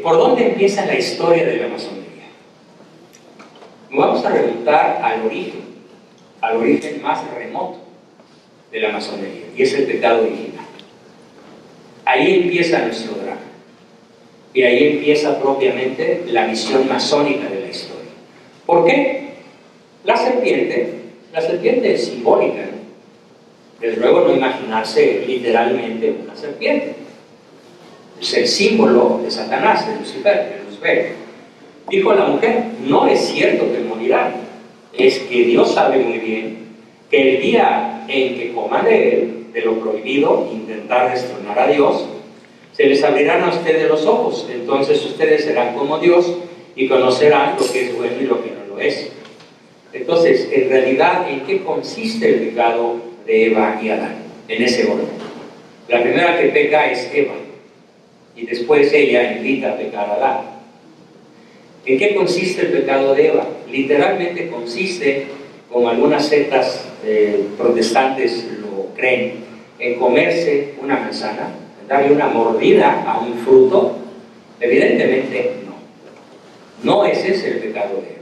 ¿Por dónde empieza la historia de la masonería? Vamos a remontar al origen más remoto de la masonería, y es el pecado original. Ahí empieza nuestro drama, y ahí empieza propiamente la visión masónica de la historia. ¿Por qué? La serpiente es simbólica, ¿no? Desde luego no imaginarse literalmente una serpiente. Es el símbolo de Satanás, de Lucifer, de Luzbel. Dijo a la mujer: no es cierto que morirán, es que Dios sabe muy bien que el día en que coman de él, de lo prohibido, intentar destronar a Dios, se les abrirán a ustedes los ojos, entonces ustedes serán como Dios y conocerán lo que es bueno y lo que no lo es. Entonces, en realidad, ¿en qué consiste el pecado de Eva y Adán? En ese orden. La primera que peca es Eva, y después ella invita a pecar a Adán. ¿En qué consiste el pecado de Eva? Literalmente consiste, como algunas sectas protestantes lo creen, en comerse una manzana, en darle una mordida a un fruto. Evidentemente no ese es el pecado de Eva.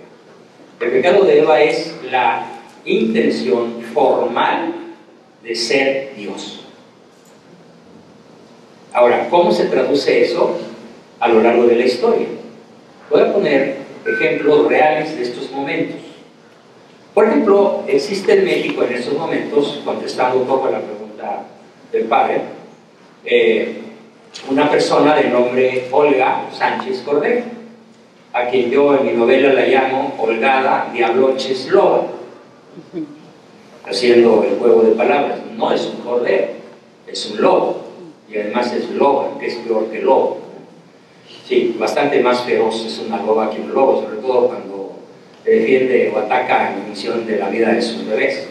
El pecado de Eva es la intención formal de ser Dios. Ahora, ¿cómo se traduce eso a lo largo de la historia? Voy a poner ejemplos reales de estos momentos. Por ejemplo, existe en México en estos momentos, contestando un poco a la pregunta del padre, una persona de nombre Olga Sánchez Cordero, a quien yo en mi novela la llamo Olgada Diabloches Loba, haciendo el juego de palabras. No es un cordero, es un lobo, y además es loba, que es peor que lobo. Sí, bastante más feroz es una loba que un lobo, sobre todo cuando defiende o ataca en función de la vida de sus bebés,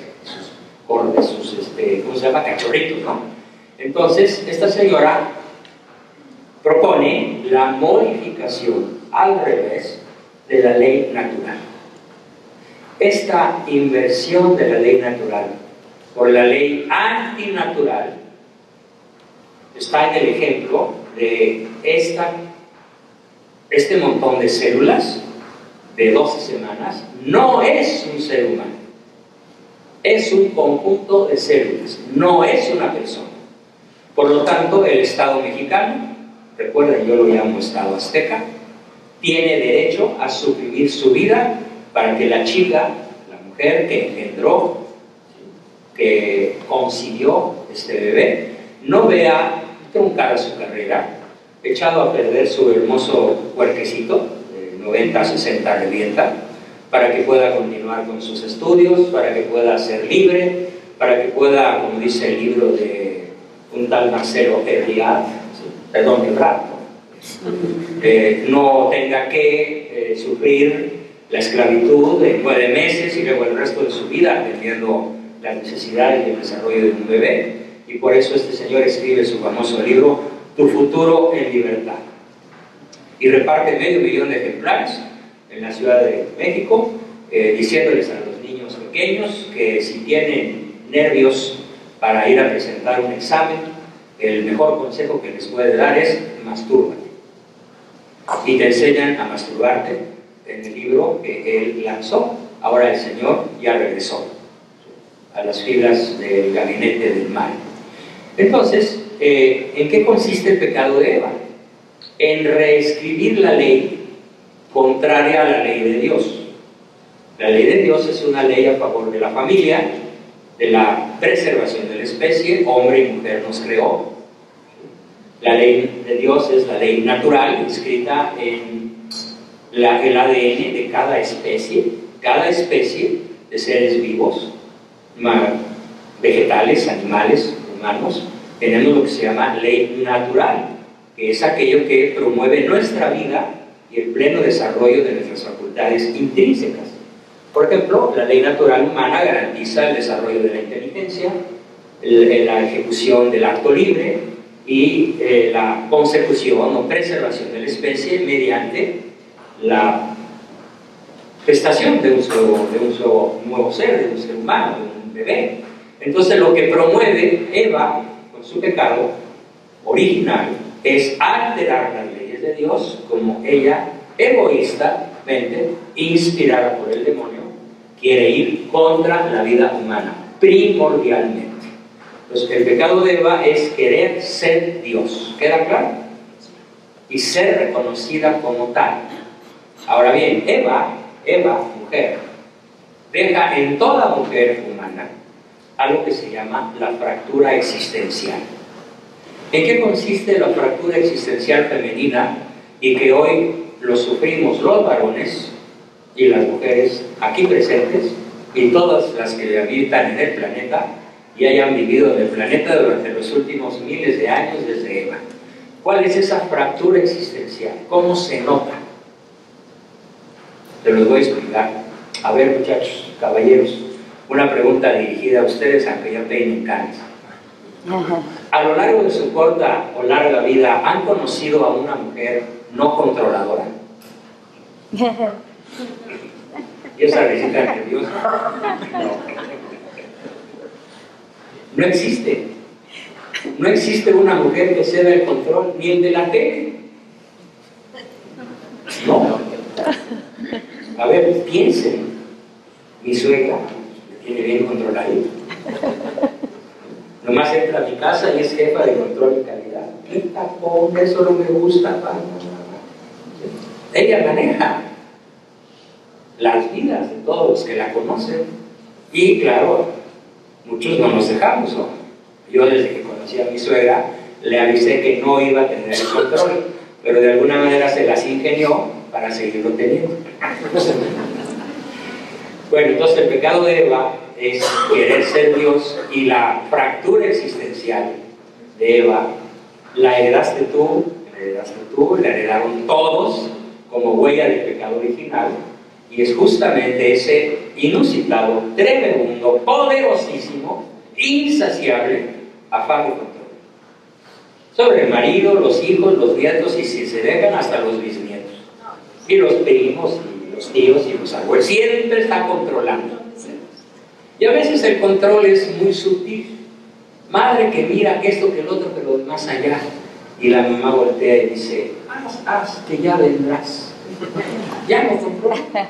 ¿cómo se llama? Cachorritos, ¿no? Entonces, esta señora propone la modificación al revés de la ley natural. Esta inversión de la ley natural por la ley antinatural está en el ejemplo de este montón de células de 12 semanas. No es un ser humano, es un conjunto de células, no es una persona. Por lo tanto, el Estado mexicano, recuerden, yo lo llamo Estado azteca, tiene derecho a suprimir su vida para que la chica, la mujer que engendró, que concibió este bebé, no vea truncada su carrera, echado a perder su hermoso cuerpecito, de 90 a 60 revienta, para que pueda continuar con sus estudios, para que pueda ser libre, para que pueda, como dice el libro de un tal Marcelo Ebrard, no tenga que sufrir la esclavitud de 9 meses y luego el resto de su vida atendiendo las necesidades y el desarrollo de un bebé. Y por eso este señor escribe su famoso libro Tu futuro en libertad, y reparte 500 000 de ejemplares en la Ciudad de México, diciéndoles a los niños pequeños que si tienen nervios para ir a presentar un examen, el mejor consejo que les puede dar es: mastúrbate. Y te enseñan a masturbarte en el libro que él lanzó. Ahora el señor ya regresó a las filas del gabinete del mal. Entonces, ¿en qué consiste el pecado de Eva? En reescribir la ley contraria a la ley de Dios. La ley de Dios es una ley a favor de la familia, de la preservación de la especie. Hombre y mujer nos creó. La ley de Dios es la ley natural, inscrita en el ADN de cada especie de seres vivos, vegetales, animales, humanos. Tenemos lo que se llama ley natural, que es aquello que promueve nuestra vida y el pleno desarrollo de nuestras facultades intrínsecas. Por ejemplo, la ley natural humana garantiza el desarrollo de la inteligencia, la ejecución del acto libre y la consecución o preservación de la especie mediante la gestación de un solo nuevo ser, de un ser humano, de un bebé. Entonces, lo que promueve Eva con su pecado original es alterar las leyes de Dios, como ella, egoístamente, inspirada por el demonio, quiere ir contra la vida humana, primordialmente. Entonces, el pecado de Eva es querer ser Dios. ¿Queda claro? Y ser reconocida como tal. Ahora bien, Eva, mujer, deja en toda mujer humana algo que se llama la fractura existencial. ¿En qué consiste la fractura existencial femenina y que hoy lo sufrimos los varones y las mujeres aquí presentes y todas las que habitan en el planeta y hayan vivido en el planeta durante los últimos miles de años desde Eva? ¿Cuál es esa fractura existencial? ¿Cómo se nota? Te los voy a explicar. A ver, muchachos, caballeros, una pregunta dirigida a ustedes, aunque ya peinen canas. A lo largo de su corta o larga vida, ¿han conocido a una mujer no controladora? ¿Y esa risita nerviosa? No existe. No existe una mujer que ceda el control, ni el de la tele. No. A ver, piensen. Mi suegra me tiene bien controladito. Nomás entra a mi casa y es jefa de control y calidad. Quita, ponga, eso no me gusta. Ella maneja las vidas de todos los que la conocen. Y claro, muchos no nos dejamos, ¿no? Yo desde que conocí a mi suegra le avisé que no iba a tener el control, pero de alguna manera se las ingenió para seguirlo teniendo. Bueno, entonces el pecado de Eva es querer ser Dios, y la fractura existencial de Eva la heredaste tú, la heredaron todos como huella del pecado original, y es justamente ese inusitado, tremendo, poderosísimo, insaciable afán de control sobre el marido, los hijos, los nietos, y si se dejan hasta los bisnietos, y los primos, y los tíos, y los abuelos. Siempre está controlando. Y a veces el control es muy sutil. Madre que mira que esto, que el otro, pero más allá. Y la mamá voltea y dice: haz, que ya vendrás. Ya no controla.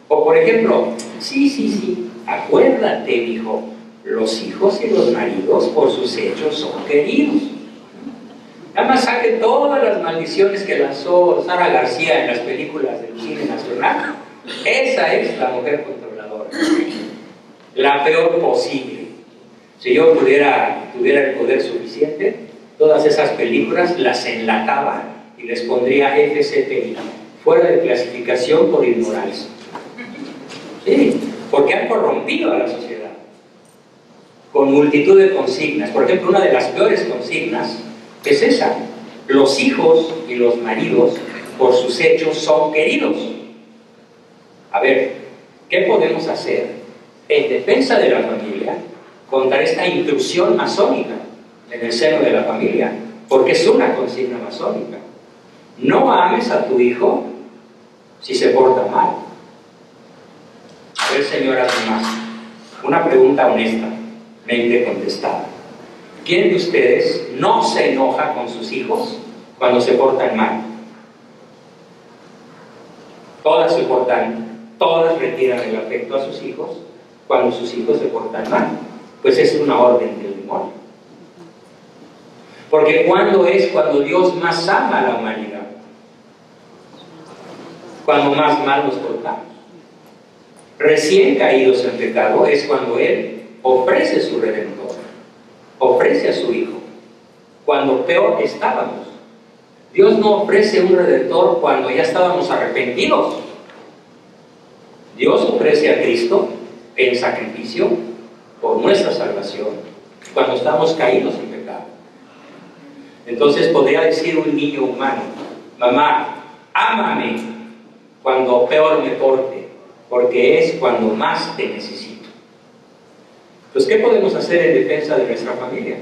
O por ejemplo, sí, acuérdate, hijo, los hijos y los maridos por sus hechos son queridos. Nada más saquen todas las maldiciones que lanzó Sara García en las películas del cine nacional. Esa es la mujer controladora, la peor posible. Si yo tuviera el poder suficiente, todas esas películas las enlataba y les pondría FCPI, fuera de clasificación por inmorales. Sí, porque han corrompido a la sociedad con multitud de consignas. Por ejemplo, una de las peores consignas es esa: los hijos y los maridos por sus hechos son queridos. A ver, ¿qué podemos hacer en defensa de la familia contra esta intrusión masónica en el seno de la familia? Porque es una consigna masónica. No ames a tu hijo si se porta mal. A ver, señoras mamás, una pregunta honesta, mente contestada. ¿Quién de ustedes no se enoja con sus hijos cuando se portan mal? Todas se portan, todas retiran el afecto a sus hijos cuando sus hijos se portan mal. Pues es una orden del demonio. Porque ¿cuándo es cuando Dios más ama a la humanidad? Cuando más mal nos portamos. Recién caídos en pecado es cuando Él ofrece su Redentor, ofrece a su Hijo, cuando peor estábamos. Dios no ofrece un Redentor cuando ya estábamos arrepentidos. Dios ofrece a Cristo en sacrificio por nuestra salvación cuando estamos caídos en pecado. Entonces podría decir un niño humano: mamá, ámame cuando peor me porte, porque es cuando más te necesito. Entonces, ¿qué podemos hacer en defensa de nuestra familia?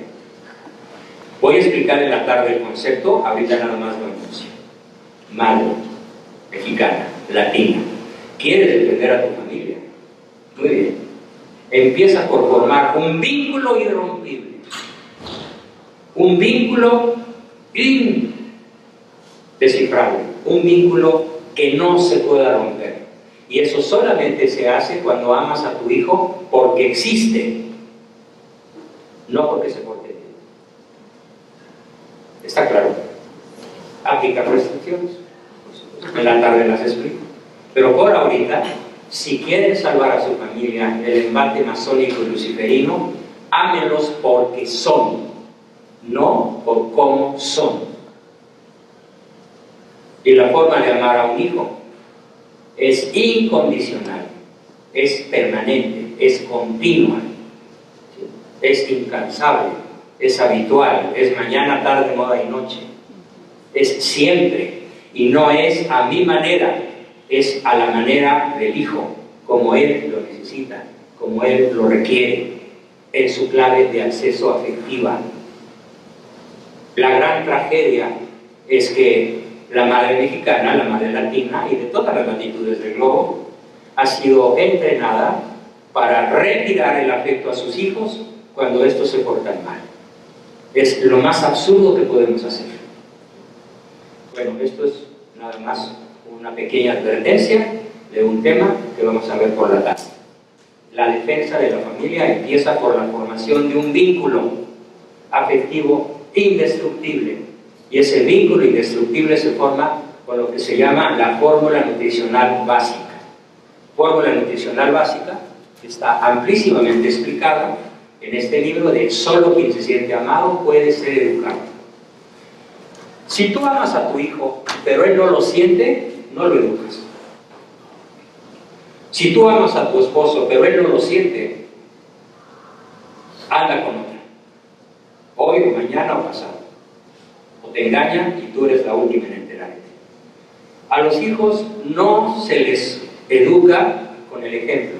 Voy a explicar en la tarde el concepto, ahorita nada más lo anuncio. Madre, mexicana, latina, ¿quieres defender a tu familia? Muy bien. Empieza por formar un vínculo irrompible, un vínculo indescifrable, un vínculo que no se pueda romper. Y eso solamente se hace cuando amas a tu hijo porque existe, no porque se porte bien. ¿Está claro? Aplicar restricciones. En la tarde las explico. Pero por ahorita, si quieren salvar a su familia del embate masónico y luciferino, ámenlos porque son, no por cómo son. Y la forma de amar a un hijo es incondicional, es permanente, es continua, es incansable, es habitual, es mañana, tarde, moda y noche, es siempre, y no es a mi manera, es a la manera del hijo, como él lo necesita, como él lo requiere, en su clave de acceso afectiva. La gran tragedia es que la madre mexicana, la madre latina y de todas las latitudes del globo ha sido entrenada para retirar el afecto a sus hijos cuando estos se portan mal. Es lo más absurdo que podemos hacer. Bueno, esto es nada más una pequeña advertencia de un tema que vamos a ver por la tarde. La defensa de la familia empieza por la formación de un vínculo afectivo indestructible. Y ese vínculo indestructible se forma con lo que se llama la fórmula nutricional básica. Fórmula nutricional básica que está amplísimamente explicada en este libro de Solo quien se siente amado puede ser educado. Si tú amas a tu hijo, pero él no lo siente, no lo educas. Si tú amas a tu esposo, pero él no lo siente, anda con otra. Hoy o mañana o pasado. O te engañan y tú eres la última en enterarte. A los hijos no se les educa con el ejemplo.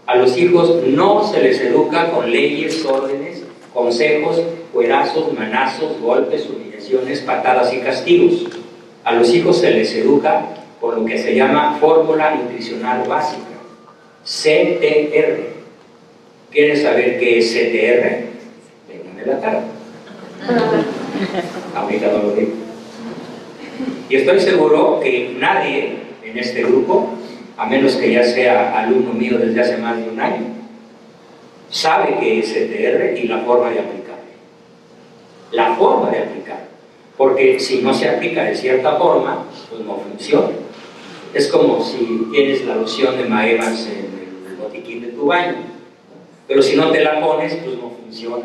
A los hijos no se les educa con leyes, órdenes, consejos, cuerazos, manazos, golpes, humillaciones, patadas y castigos. A los hijos se les educa con lo que se llama fórmula nutricional básica, CTR. ¿Quieren saber qué es CTR? Vengan de la cara. Ahorita no lo digo. Y estoy seguro que nadie en este grupo, a menos que ya sea alumno mío desde hace más de un año, sabe qué es CTR y la forma de aplicarlo. La forma de aplicar. Porque si no se aplica de cierta forma, pues no funciona. Es como si tienes la loción de Maevans en el botiquín de tu baño, pero si no te la pones, pues no funciona.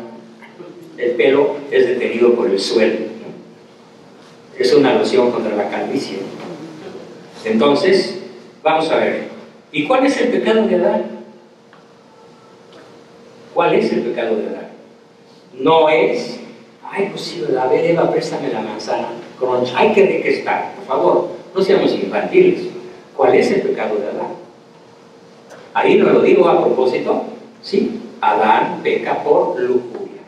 El pelo es detenido por el suelo, ¿no? Es una loción contra la calvicie. Entonces, vamos a ver. ¿Y cuál es el pecado de Adán? ¿Cuál es el pecado de Adán? No es, ay, pues sí, a ver, Eva, préstame la manzana. Crunch, ay, qué rica está. Por favor, no seamos infantiles. ¿Cuál es el pecado de Adán? Ahí no lo digo a propósito. Sí, Adán peca por lujuria.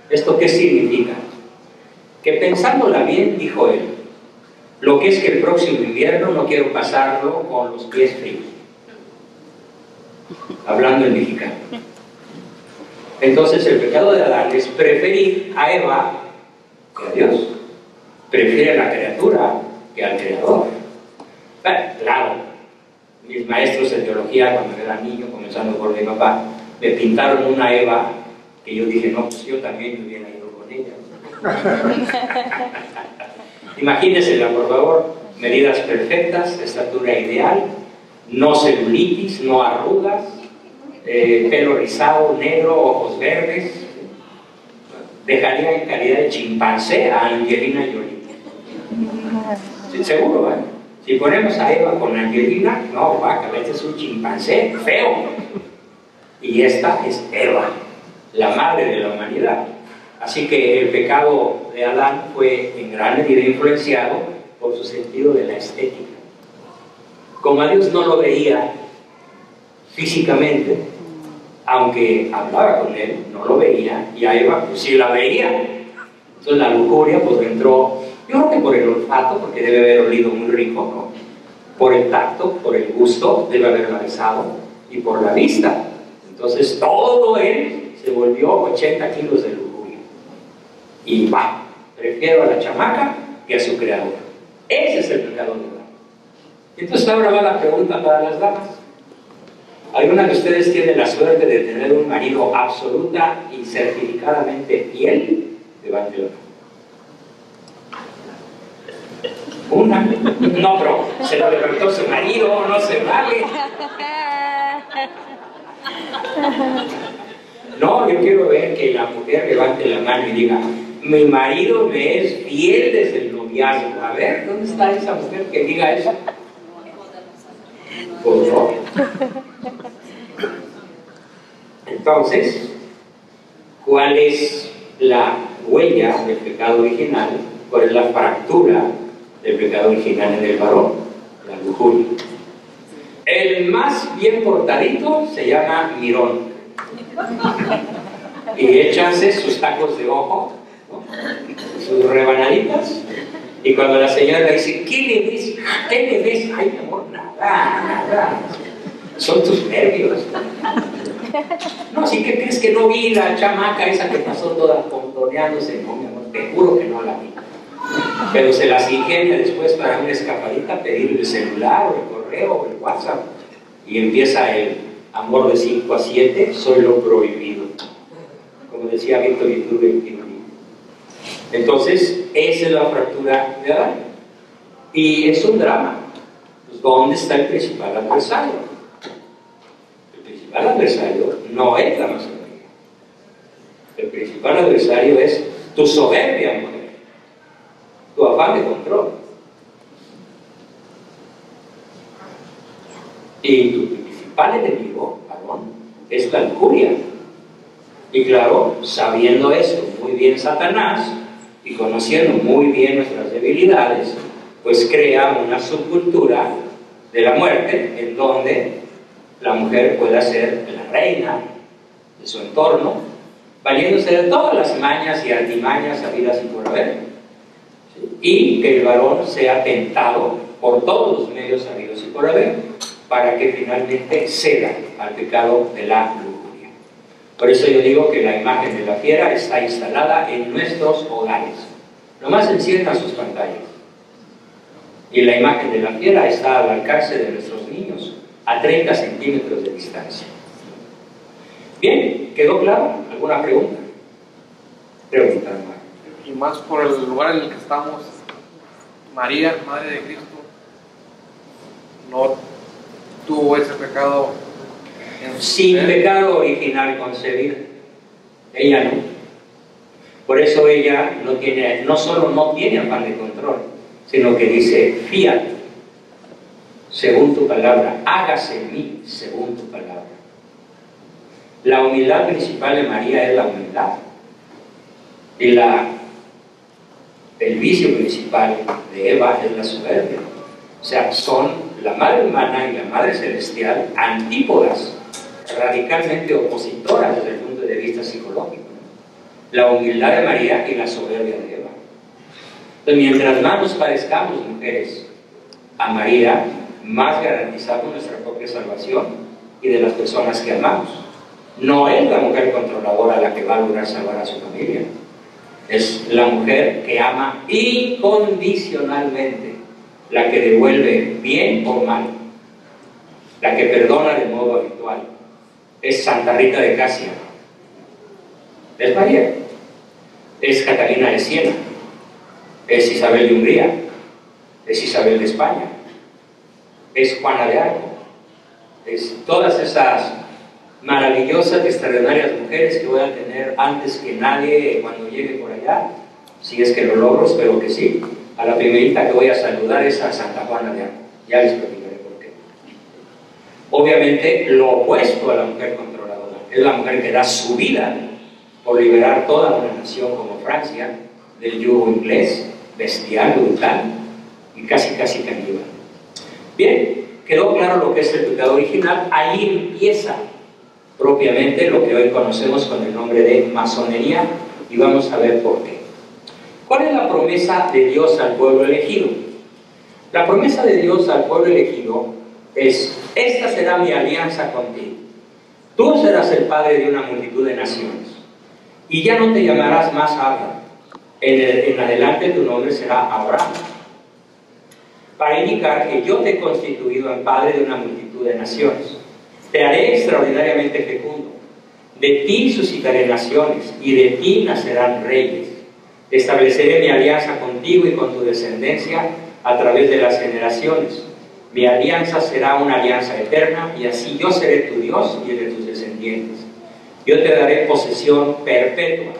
¿Esto qué significa? Que pensándola bien, dijo él, lo que es que el próximo invierno no quiero pasarlo con los pies fríos. Hablando en mexicano. Entonces el pecado de Adán es preferir a Eva que a Dios. Prefiere a la criatura que al creador. Claro, mis maestros de teología cuando era niño, comenzando por mi papá, me pintaron una Eva que yo dije, no, pues yo también me hubiera ido con ella. Imagínensela, por favor, medidas perfectas, estatura ideal, no celulitis, no arrugas, pelo rizado, negro, ojos verdes. Dejaría en calidad de chimpancé a Angelina Jolie. Sí, seguro, ¿vale? Si ponemos a Eva con Angelina, no, vaca, este es un chimpancé feo. Y esta es Eva, la madre de la humanidad. Así que el pecado de Adán fue en gran medida influenciado por su sentido de la estética. Como a Dios no lo veía físicamente, aunque hablaba con él, no lo veía, y a Eva pues sí la veía. Entonces la lujuria pues entró, yo creo que por el olfato, porque debe haber olido muy rico, ¿no? Por el tacto, por el gusto, debe haberla besado, y por la vista. Entonces todo él se volvió 80 kilos de lujuria. Y va, Prefiero a la chamaca que a su creador. Ese es el pecado de Adán. Entonces ahora va la pregunta para las damas. ¿Alguna de ustedes tiene la suerte de tener un marido absoluta y certificadamente fiel? Levante la mano. Una. No, pero se lo levantó su marido, no se vale. No, yo quiero ver que la mujer levante la mano y diga: mi marido me es fiel desde el noviazgo. A ver, ¿dónde está esa mujer que diga eso? Pues no. Entonces, ¿cuál es la huella del pecado original? ¿Cuál es la fractura del pecado original en el varón? La lujuria. El más bien portadito se llama mirón. Y échase sus tacos de ojo, ¿no? Sus rebanaditas. Y cuando la señora le dice: ¿qué le ves? ¿Qué le ves? Ay, mi amor, nada. Son tus nervios. No, sí, que crees que no vi la chamaca esa que pasó toda contoneándose. No, mi amor, te juro que no la vi. Pero se las ingenia después para una escapadita, pedir el celular o el correo o el WhatsApp. Y empieza el amor de 5 a 7, soy lo prohibido. Como decía Víctor Iturbe en Pirulí. Entonces, esa es la fractura de Adán. Y es un drama. Pues, ¿dónde está el principal adversario? El principal adversario no es la masonería. El principal adversario es tu soberbia, mujer, tu afán de control. Y tu principal enemigo, varón, es la lujuria. Y claro, sabiendo esto muy bien Satanás y conociendo muy bien nuestras debilidades, pues crea una subcultura de la muerte en donde la mujer pueda ser la reina de su entorno, valiéndose de todas las mañas y artimañas habidas y por haber, ¿sí? Y que el varón sea tentado por todos los medios habidos y por haber, para que finalmente ceda al pecado de la lujuria. Por eso yo digo que la imagen de la fiera está instalada en nuestros hogares. Nomás enciendan sus pantallas. Y la imagen de la fiera está al alcance de nuestros niños, a 30 centímetros de distancia. Bien, ¿quedó claro? ¿Alguna pregunta? Pregunta, hermano. Y más por el lugar en el que estamos, María, Madre de Cristo, no tuvo ese pecado en su sin ser. pecado original concebido. Ella no. Por eso ella no solo no tiene afán de control, sino que dice: fíate, según tu palabra, hágase en mí según tu palabra. La humildad principal de María es la humildad. Y el vicio principal de Eva es la soberbia. O sea, son la madre humana y la madre celestial antípodas, radicalmente opositoras desde el punto de vista psicológico. La humildad de María y la soberbia de Eva. Entonces, mientras más nos parezcamos, mujeres, a María, más garantizamos nuestra propia salvación y de las personas que amamos. No es la mujer controladora la que va a lograr salvar a su familia. Es la mujer que ama incondicionalmente, la que devuelve bien o mal, la que perdona de modo habitual. Es Santa Rita de Casia, es María, es Catalina de Siena, es Isabel de Hungría, es Isabel de España, es Juana de Arco, es todas esas maravillosas, extraordinarias mujeres que voy a tener antes que nadie cuando llegue por allá, si es que lo logro, espero que sí. A la primerita que voy a saludar es a Santa Juana de Arco, ya les platicaré por qué. Obviamente lo opuesto a la mujer controladora es la mujer que da su vida por liberar toda una nación como Francia del yugo inglés, bestial, brutal y casi caníbal. Bien, quedó claro lo que es el pecado original. Ahí empieza propiamente lo que hoy conocemos con el nombre de masonería, y vamos a ver por qué. ¿Cuál es la promesa de Dios al pueblo elegido? La promesa de Dios al pueblo elegido es: esta será mi alianza contigo. Tú serás el padre de una multitud de naciones, y ya no te llamarás más Abraham, En adelante tu nombre será Abraham, para indicar que yo te he constituido en padre de una multitud de naciones. Te haré extraordinariamente fecundo. De ti suscitaré naciones, y de ti nacerán reyes. Estableceré mi alianza contigo y con tu descendencia a través de las generaciones. Mi alianza será una alianza eterna, y así yo seré tu Dios y el de tus descendientes. Yo te daré posesión perpetua,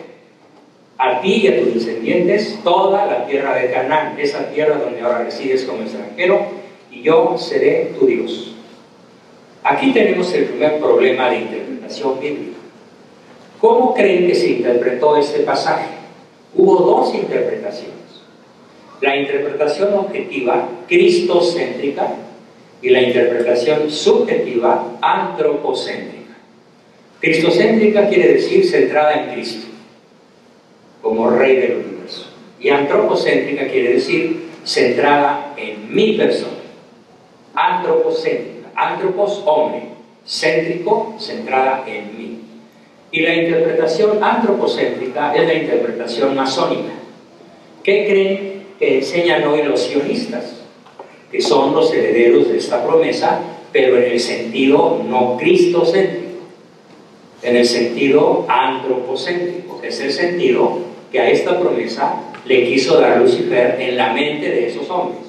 a ti y a tus descendientes, toda la tierra de Canaán, esa tierra donde ahora resides como extranjero, y yo seré tu Dios. Aquí tenemos el primer problema de interpretación bíblica. ¿Cómo creen que se interpretó este pasaje? Hubo dos interpretaciones. La interpretación objetiva, cristocéntrica, y la interpretación subjetiva, antropocéntrica. Cristocéntrica quiere decir centrada en Cristo, como Rey del universo. Y antropocéntrica quiere decir centrada en mi persona. Antropocéntrica, antropos, hombre, céntrico, centrada en mí. Y la interpretación antropocéntrica es la interpretación masónica. ¿Qué creen que enseñan hoy los sionistas? Que son los herederos de esta promesa, pero en el sentido no cristocéntrico, en el sentido antropocéntrico, que es el sentido que a esta promesa le quiso dar Lucifer en la mente de esos hombres.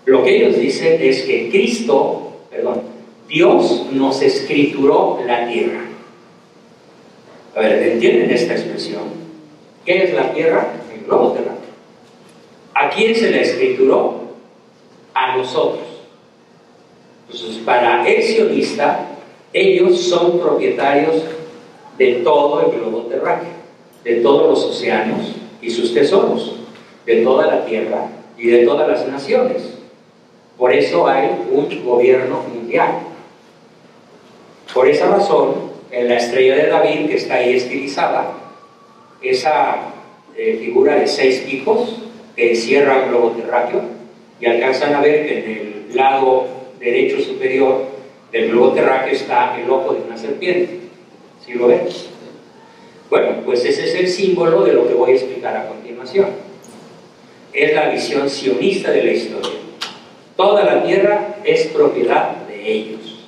Lo que ellos dicen es que Dios nos escrituró la tierra. A ver, ¿entienden esta expresión? ¿Qué es la tierra? El globo terráqueo. ¿A quién se la escrituró? A nosotros. Entonces, para el sionista, ellos son propietarios de todo el globo terráqueo, de todos los océanos y sus tesoros, de toda la tierra y de todas las naciones. Por eso hay un gobierno mundial. Por esa razón, en la estrella de David, que está ahí estilizada, esa figura de 6 picos que encierra un globo terráqueo, y alcanzan a ver que en el lado derecho superior del globo terráqueo está el ojo de una serpiente. ¿Sí lo ven? Bueno, pues ese es el símbolo de lo que voy a explicar a continuación. Es la visión sionista de la historia. Toda la tierra es propiedad de ellos.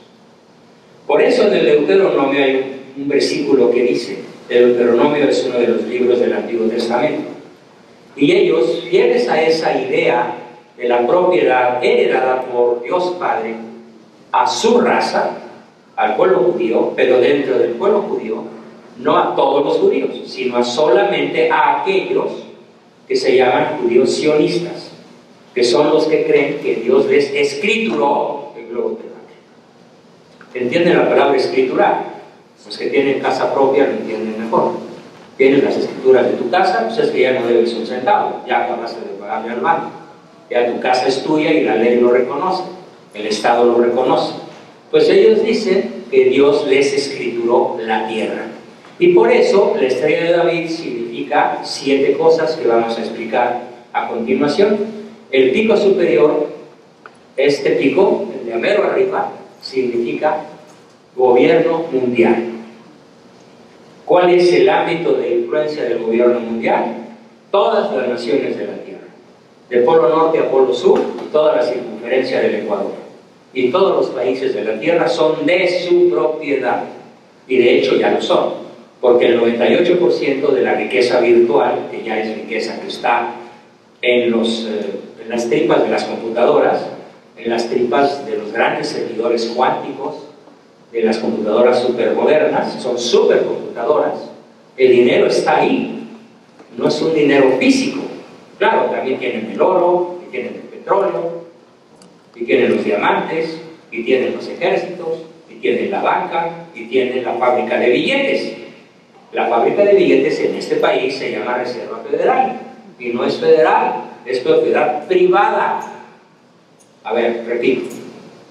Por eso en el Deuteronomio hay un versículo que dice, el Deuteronomio es uno de los libros del Antiguo Testamento, y ellos, fieles a esa idea de la propiedad heredada por Dios Padre a su raza, al pueblo judío, pero dentro del pueblo judío, no a todos los judíos, sino a solamente a aquellos que se llaman judíos sionistas, que son los que creen que Dios les escrituró el globo terráqueo. ¿Entienden la palabra escriturar? Los que tienen casa propia lo entienden mejor. Tienes las escrituras de tu casa, pues es que ya no debes un centavo, ya acabaste de pagarle al banco. Ya tu casa es tuya y la ley lo reconoce, el Estado lo reconoce. Pues ellos dicen que Dios les escrituró la tierra. Y por eso la estrella de David significa 7 cosas que vamos a explicar a continuación. El pico superior, este pico, el de mero arriba, significa gobierno mundial. ¿Cuál es el ámbito de influencia del gobierno mundial? Todas las naciones de la Tierra, de polo norte a polo sur, y toda la circunferencia del Ecuador. Y todos los países de la Tierra son de su propiedad, y de hecho ya lo son, porque el 98% de la riqueza virtual, que ya es riqueza que está en las tripas de las computadoras, en las tripas de los grandes servidores cuánticos, de las computadoras supermodernas, son supercomputadoras, el dinero está ahí, no es un dinero físico. Claro, también tienen el oro, y tienen el petróleo, y tienen los diamantes, y tienen los ejércitos, y tienen la banca, y tienen la fábrica de billetes. La fábrica de billetes en este país se llama Reserva Federal, y no es federal, es propiedad privada. A ver, repito,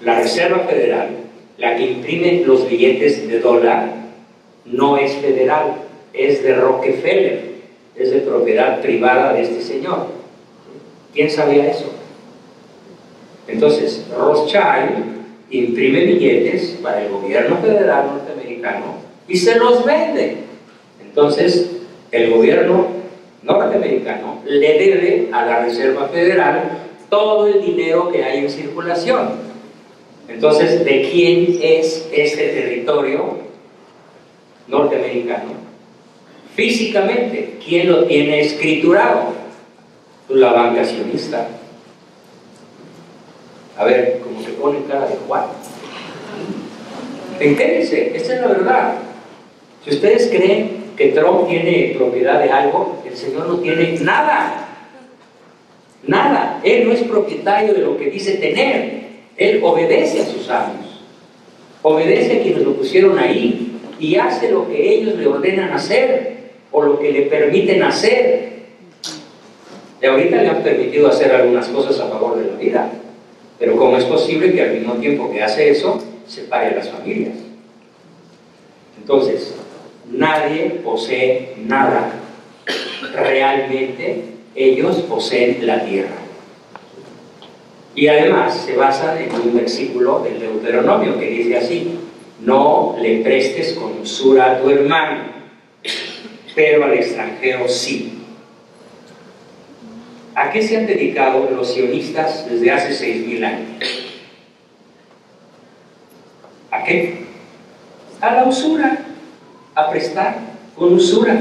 la Reserva Federal, la que imprime los billetes de dólar, no es federal, es de Rockefeller, es de propiedad privada de este señor. ¿Quién sabía eso? Entonces, Rothschild imprime billetes para el gobierno federal norteamericano y se los vende. Entonces, el gobierno norteamericano le debe a la Reserva Federal todo el dinero que hay en circulación. Entonces, ¿de quién es este territorio norteamericano? Físicamente, ¿quién lo tiene escriturado? Pues la banca sionista. A ver, como que pone cara de Juan. Entérense, esta es la verdad. Si ustedes creen que Trump tiene propiedad de algo, el Señor no tiene nada. Nada. Él no es propietario de lo que dice tener. Él obedece a sus amos. Obedece a quienes lo pusieron ahí y hace lo que ellos le ordenan hacer o lo que le permiten hacer. Y ahorita le han permitido hacer algunas cosas a favor de la vida. Pero ¿cómo es posible que al mismo tiempo que hace eso, separe a las familias? Entonces, nadie posee nada. Realmente, ellos poseen la tierra. Y además, se basa en un versículo del Deuteronomio que dice así: no le prestes con usura a tu hermano, pero al extranjero sí. ¿A qué se han dedicado los sionistas desde hace 6,000 años? ¿A qué? A la usura, a prestar con usura.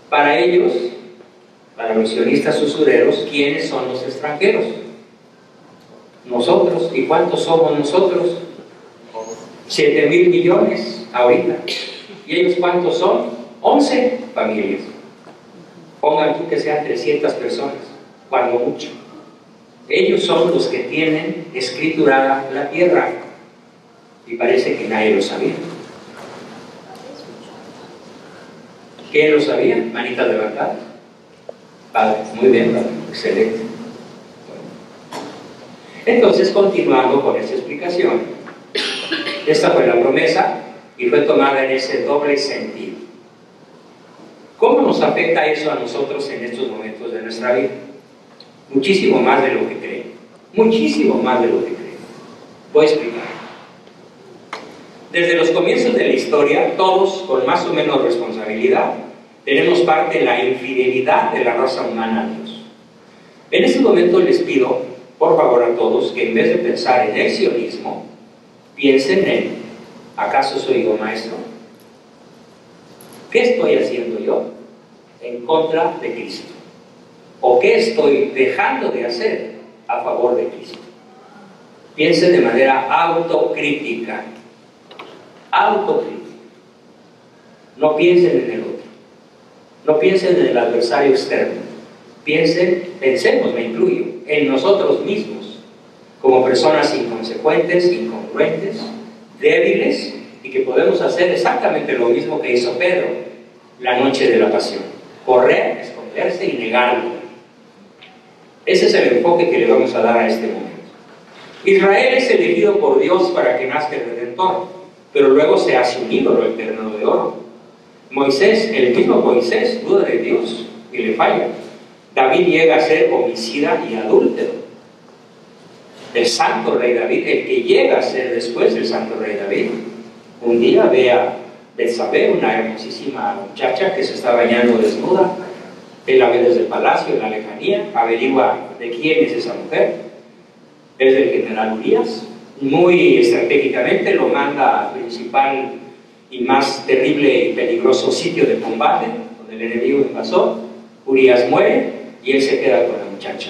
Para ellos, para los sionistas usureros, ¿quiénes son los extranjeros? Nosotros. ¿Y cuántos somos nosotros? 7,000 millones ahorita. ¿Y ellos cuántos son? 11 familias. Pongan tú que sean 300 personas, cuando mucho. Ellos son los que tienen escriturada la tierra. Y parece que nadie lo sabía. ¿Quién lo sabía? Manitas levantadas. Padre, muy bien, padre, excelente. Entonces, continuando con esta explicación, esta fue la promesa y fue tomada en ese doble sentido. ¿Cómo nos afecta eso a nosotros en estos momentos de nuestra vida? Muchísimo más de lo que creen. Muchísimo más de lo que creen. Voy a explicar. Desde los comienzos de la historia, todos, con más o menos responsabilidad, tenemos parte en la infidelidad de la raza humana a Dios. En este momento les pido, por favor a todos, que en vez de pensar en el sionismo, piensen en: ¿acaso soy yo maestro? ¿Qué estoy haciendo yo en contra de Cristo? ¿O qué estoy dejando de hacer a favor de Cristo? Piensen de manera autocrítica. Autocrítica. No piensen en el otro. No piensen en el adversario externo. Pensemos, me incluyo, en nosotros mismos, como personas inconsecuentes, incongruentes, débiles, y que podemos hacer exactamente lo mismo que hizo Pedro la noche de la pasión: correr, esconderse y negarlo. Ese es el enfoque que le vamos a dar a este momento. Israel es elegido por Dios para que nazca el Redentor, pero luego se hace un ídolo eterno de oro. Moisés, el mismo Moisés, duda de Dios y le falla. David llega a ser homicida y adúltero. El santo rey David, el que llega a ser después el santo rey David, un día ve a Betsabé, una hermosísima muchacha que se está bañando desnuda. Él la ve desde el palacio, en la lejanía, averigua de quién es esa mujer. Es del general Urias. Muy estratégicamente lo manda al principal y más terrible y peligroso sitio de combate, donde el enemigo invasor. Urias muere y él se queda con la muchacha.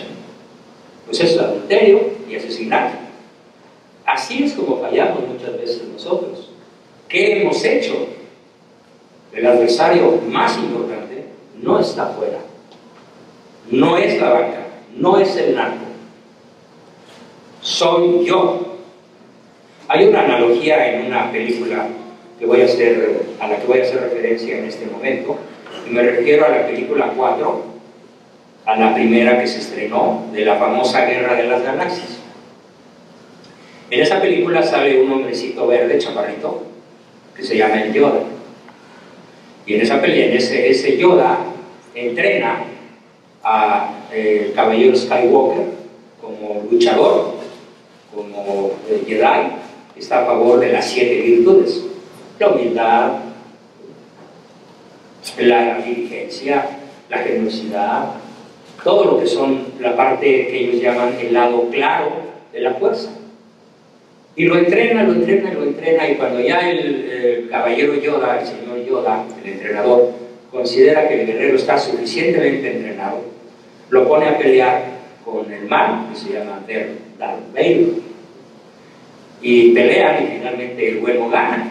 Pues eso es adulterio y asesinato. Así es como fallamos muchas veces nosotros. ¿Qué hemos hecho? El adversario más importante no está afuera. No es la banca, no es el narco. Soy yo. Hay una analogía en una película que a la que voy a hacer referencia en este momento, y me refiero a la película 4, a la primera que se estrenó, de la famosa Guerra de las Galaxias. En esa película sale un hombrecito verde, chaparrito, que se llama el Yoda. Y en esa pelea, ese Yoda entrena a el caballero Skywalker como luchador, como Jedi. Está a favor de las 7 virtudes: la humildad, la diligencia, la generosidad, todo lo que son la parte que ellos llaman el lado claro de la fuerza. Y lo entrena, y cuando ya el caballero Yoda, el señor Yoda, el entrenador, considera que el guerrero está suficientemente entrenado, lo pone a pelear con el mal, que se llama Darth Vader. Y pelean y finalmente el bueno gana.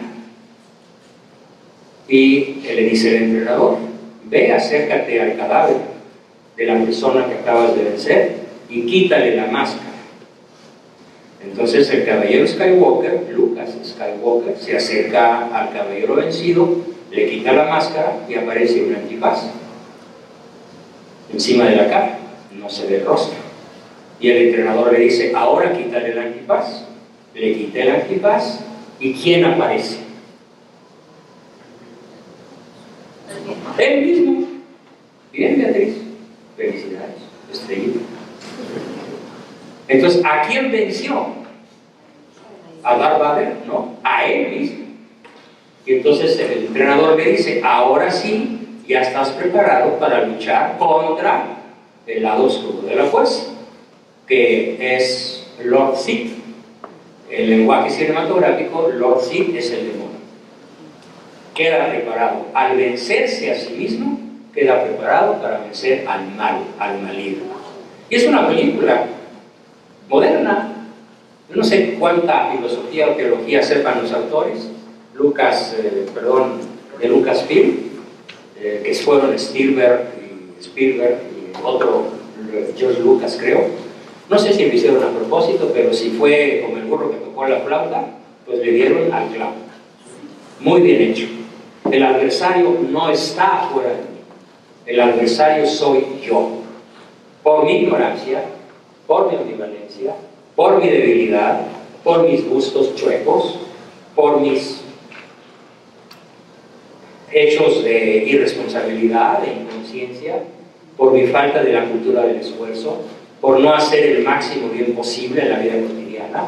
Y le dice el entrenador, ve, acércate al cadáver de la persona que acabas de vencer y quítale la máscara. Entonces el caballero Skywalker, Lucas Skywalker, se acerca al caballero vencido, le quita la máscara y aparece un antifaz encima de la cara, no se ve el rostro. Y el entrenador le dice, ahora quítale el antifaz. Le quita el antifaz y ¿quién aparece? Él mismo. Bien, Beatriz, felicidades, estrellita. Entonces, ¿a quién venció? ¿A Darth Vader? No, a él mismo. Y entonces el entrenador le dice, ahora sí, ya estás preparado para luchar contra el lado oscuro de la fuerza, que es Lord Sith. El lenguaje cinematográfico, Lord Sith es el demonio. Queda preparado. Al vencerse a sí mismo, queda preparado para vencer al mal, al maligno. Y es una película moderna. Yo no sé cuánta filosofía o teología sepan los autores, de Lucasfilm, que fueron Spielberg y otro, George Lucas, creo. No sé si lo hicieron a propósito, pero si fue como el burro que tocó la flauta, pues le dieron al clavo. Muy bien hecho. El adversario no está afuera de mí. El adversario soy yo. Por mi ignorancia, por mi ambivalencia, por mi debilidad, por mis gustos chuecos, por mis hechos de irresponsabilidad, de inconsciencia, por mi falta de la cultura del esfuerzo, por no hacer el máximo bien posible en la vida cotidiana,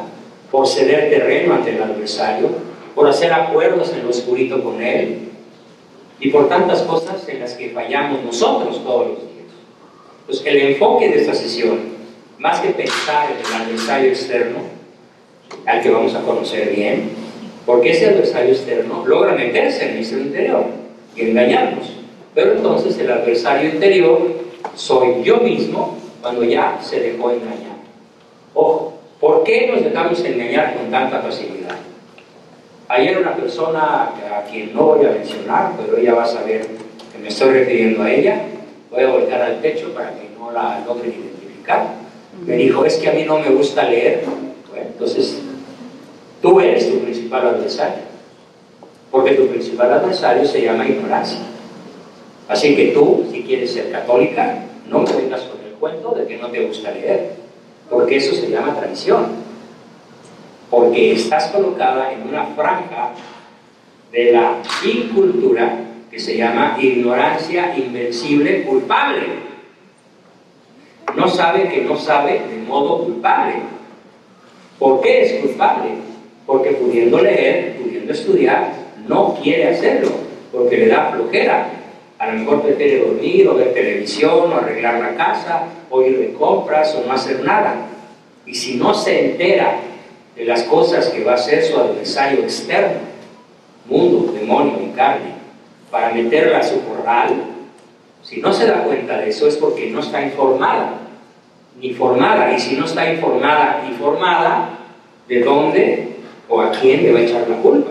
por ceder terreno ante el adversario, por hacer acuerdos en lo oscurito con él, y por tantas cosas en las que fallamos nosotros todos los días. Pues el enfoque de esta sesión, más que pensar en el adversario externo, al que vamos a conocer bien, porque ese adversario externo logra meterse en nuestro interior y engañarnos. Pero entonces el adversario interior soy yo mismo cuando ya se dejó engañar. Ojo, ¿por qué nos dejamos engañar con tanta facilidad? Ayer una persona a quien no voy a mencionar, pero ella va a saber que me estoy refiriendo a ella, voy a voltear al techo para que no la logren identificar, me dijo, es que a mí no me gusta leer. Bueno, entonces tú eres tu principal adversario, porque tu principal adversario se llama ignorancia. Así que tú, si quieres ser católica, no me vengas con el cuento de que no te gusta leer, porque eso se llama traición. Porque estás colocada en una franja de la incultura que se llama ignorancia invencible culpable. No sabe que no sabe de modo culpable. ¿Por qué es culpable? Porque pudiendo leer, pudiendo estudiar, no quiere hacerlo, porque le da flojera. A lo mejor prefiere dormir, o ver televisión, o arreglar la casa, o ir de compras, o no hacer nada. Y si no se entera de las cosas que va a hacer su adversario externo, mundo, demonio y carne, para meterla a su corral, si no se da cuenta de eso es porque no está informada, ni formada. Y si no está informada y formada, ¿de dónde o a quién le va a echar la culpa?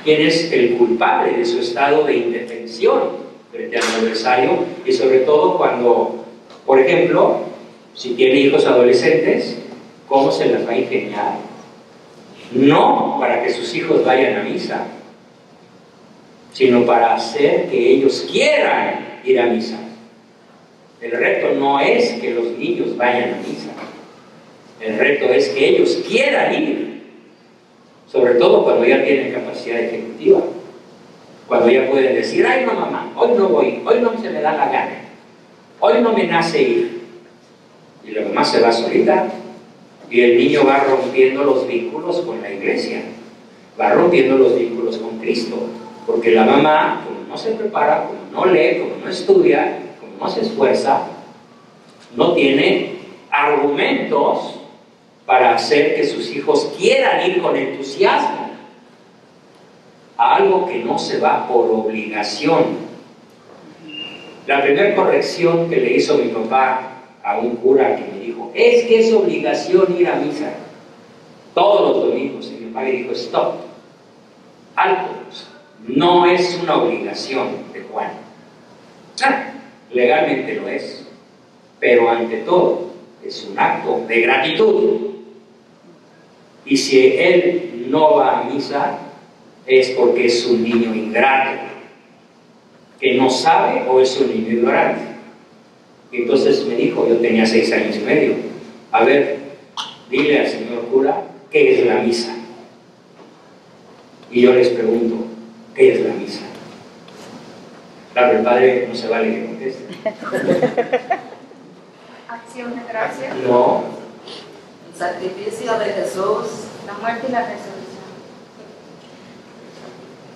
¿Quién es el culpable de su estado de indefensión frente al adversario? Y sobre todo cuando, por ejemplo, si tiene hijos adolescentes, ¿cómo se las va a ingeniar? No para que sus hijos vayan a misa, sino para hacer que ellos quieran ir a misa. El reto no es que los niños vayan a misa, el reto es que ellos quieran ir, sobre todo cuando ya tienen capacidad ejecutiva, cuando ya pueden decir, ay no mamá, hoy no voy, hoy no se me da la gana, hoy no me nace ir, y la mamá se va solita. Y el niño va rompiendo los vínculos con la iglesia, va rompiendo los vínculos con Cristo, porque la mamá, como no se prepara, como no lee, como no estudia, como no se esfuerza, no tiene argumentos para hacer que sus hijos quieran ir con entusiasmo a algo que no se va por obligación. La primera corrección que le hizo mi papá a un cura que me dijo, es que es obligación ir a misa todos los domingos. Y mi padre dijo, stop, alto, no es una obligación de Juan. Legalmente lo es, pero ante todo es un acto de gratitud. Y si él no va a misa, es porque es un niño ingrato, que no sabe o es un niño ignorante. Y entonces me dijo, yo tenía 6 años y medio, a ver, dile al señor cura, ¿qué es la misa? Y yo les pregunto, ¿qué es la misa? Claro, el padre no se vale que conteste. Acción de gracia. No. El sacrificio de Jesús. La muerte y la resurrección.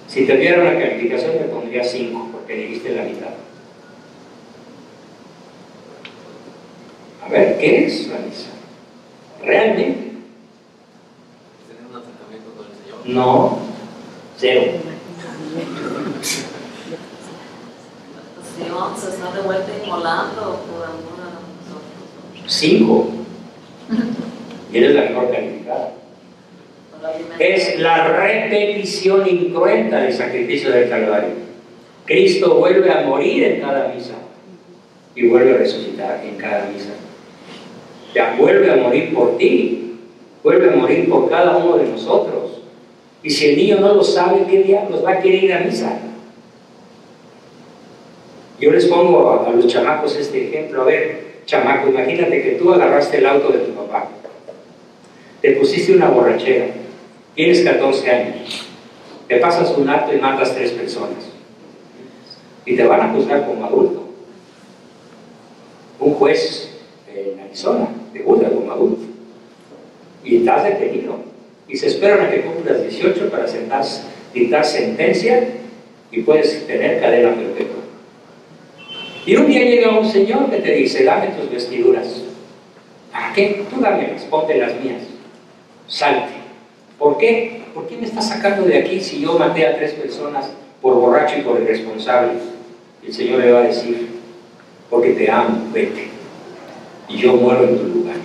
Si te diera una calificación te pondría 5, porque le diste la mitad. A ver, ¿qué es la misa? ¿Realmente? ¿Tener un acercamiento con el Señor? No, 0. El Señor se está de vuelta inmolando por amor a nosotros. 5. Y eres la mejor calificada. Es la repetición incruenta del sacrificio del Calvario. Cristo vuelve a morir en cada misa y vuelve a resucitar en cada misa. Ya vuelve a morir por ti, vuelve a morir por cada uno de nosotros. Y si el niño no lo sabe, ¿qué diablos va a querer ir a misa? Yo les pongo a los chamacos este ejemplo. A ver, chamaco, imagínate que tú agarraste el auto de tu papá, te pusiste una borrachera, tienes 14 años, te pasas un acto y matas 3 personas y te van a juzgar como adulto. Un juez en Arizona te juzga como adulto y estás detenido y se esperan a que cumplas 18 para dictar sentencia y puedes tener cadena perpetua. Y un día llega un señor que te dice, dame tus vestiduras. ¿Para qué? Tú dámelas, ponte las mías, salte. ¿Por qué? ¿Por qué me estás sacando de aquí si yo maté a 3 personas por borracho y por irresponsable? Y el Señor le va a decir, porque te amo, vete, y yo muero en tu lugar.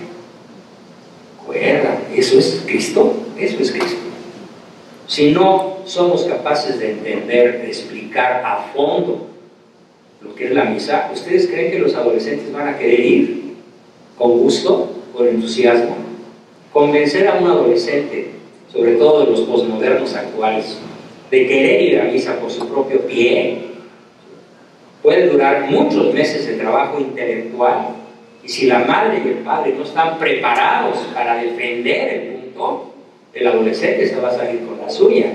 Recuerda, ¿eso es Cristo? Eso es Cristo. Si no somos capaces de entender, de explicar a fondo lo que es la misa, ¿ustedes creen que los adolescentes van a querer ir con gusto, con entusiasmo? Convencer a un adolescente, sobre todo de los posmodernos actuales, de querer ir a misa por su propio pie, puede durar muchos meses de trabajo intelectual, y si la madre y el padre no están preparados para defender el punto, el adolescente se va a salir con la suya.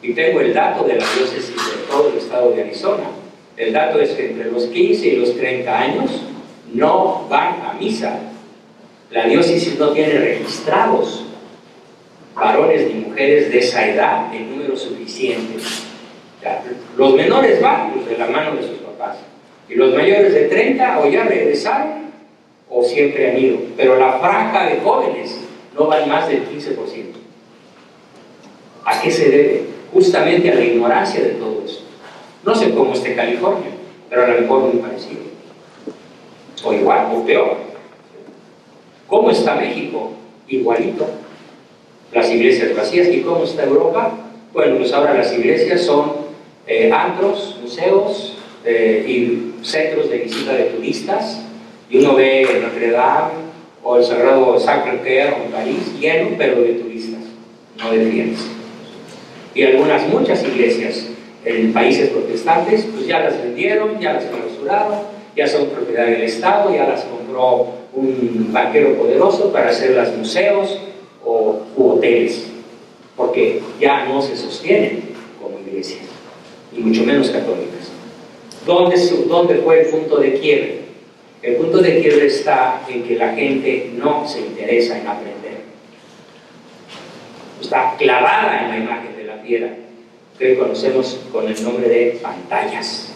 Y tengo el dato de la diócesis de todo el estado de Arizona. El dato es que entre los 15 y los 30 años no van a misa. La diócesis no tiene registrados varones ni mujeres de esa edad en número suficiente. O sea, los menores van pues, de la mano de sus papás, y los mayores de 30 o ya regresaron o siempre han ido, pero la franja de jóvenes no van más del 15%. ¿A qué se debe? Justamente a la ignorancia de todo esto. No sé cómo esté California, pero a lo mejor muy parecido, o igual, o peor. ¿Cómo está México? Igualito. Las iglesias vacías. ¿Y cómo está Europa? Bueno, pues ahora las iglesias son antros, museos y centros de visita de turistas, y uno ve Notre Dame o el Sagrado Sacré-Cœur en París lleno, pero de turistas, no de fieles. Y muchas iglesias en países protestantes pues ya las vendieron, ya las clausuraron, ya son propiedad del Estado, ya las compró un banquero poderoso para hacerlas museos u hoteles, porque ya no se sostienen como iglesias, y mucho menos católicas. ¿Dónde fue el punto de quiebre? El punto de quiebre está en que la gente no se interesa en aprender. Está clavada en la imagen de la piedra, que hoy conocemos con el nombre de pantallas.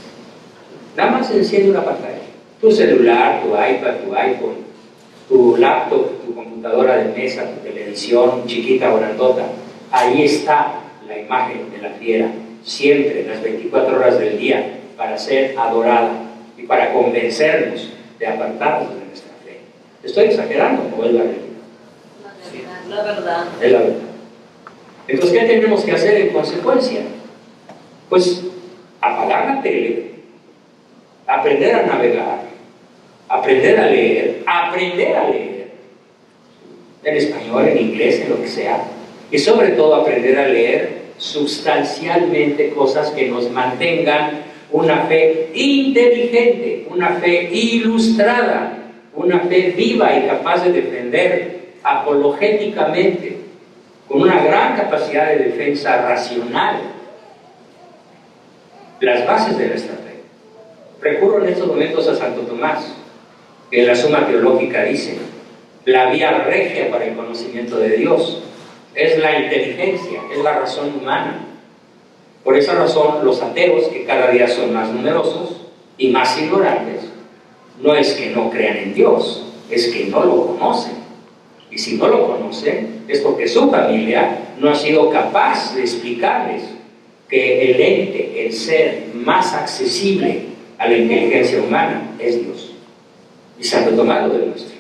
Nada más enciende una pantalla. Tu celular, tu iPad, tu iPhone, tu laptop, tu computadora de mesa, tu televisión chiquita o grandota. Ahí está la imagen de la fiera, siempre, las 24 horas del día, para ser adorada y para convencernos de apartarnos de nuestra fe. ¿Estoy exagerando o es la realidad? La verdad. Es la verdad. Entonces, ¿qué tenemos que hacer en consecuencia? Pues apagar la tele, aprender a navegar, aprender a leer, en español, en inglés, en lo que sea, y sobre todo aprender a leer sustancialmente cosas que nos mantengan una fe inteligente, una fe ilustrada, una fe viva y capaz de defender apologéticamente, con una gran capacidad de defensa racional, las bases de nuestra fe. Recurro en estos momentos a Santo Tomás, que en la Suma Teológica dice: la vía regia para el conocimiento de Dios es la inteligencia, es la razón humana. Por esa razón, los ateos, que cada día son más numerosos y más ignorantes, no es que no crean en Dios, es que no lo conocen. Y si no lo conocen, es porque su familia no ha sido capaz de explicarles que el ente, el ser más accesible a la inteligencia humana es Dios. Y Santo Tomás lo demuestra,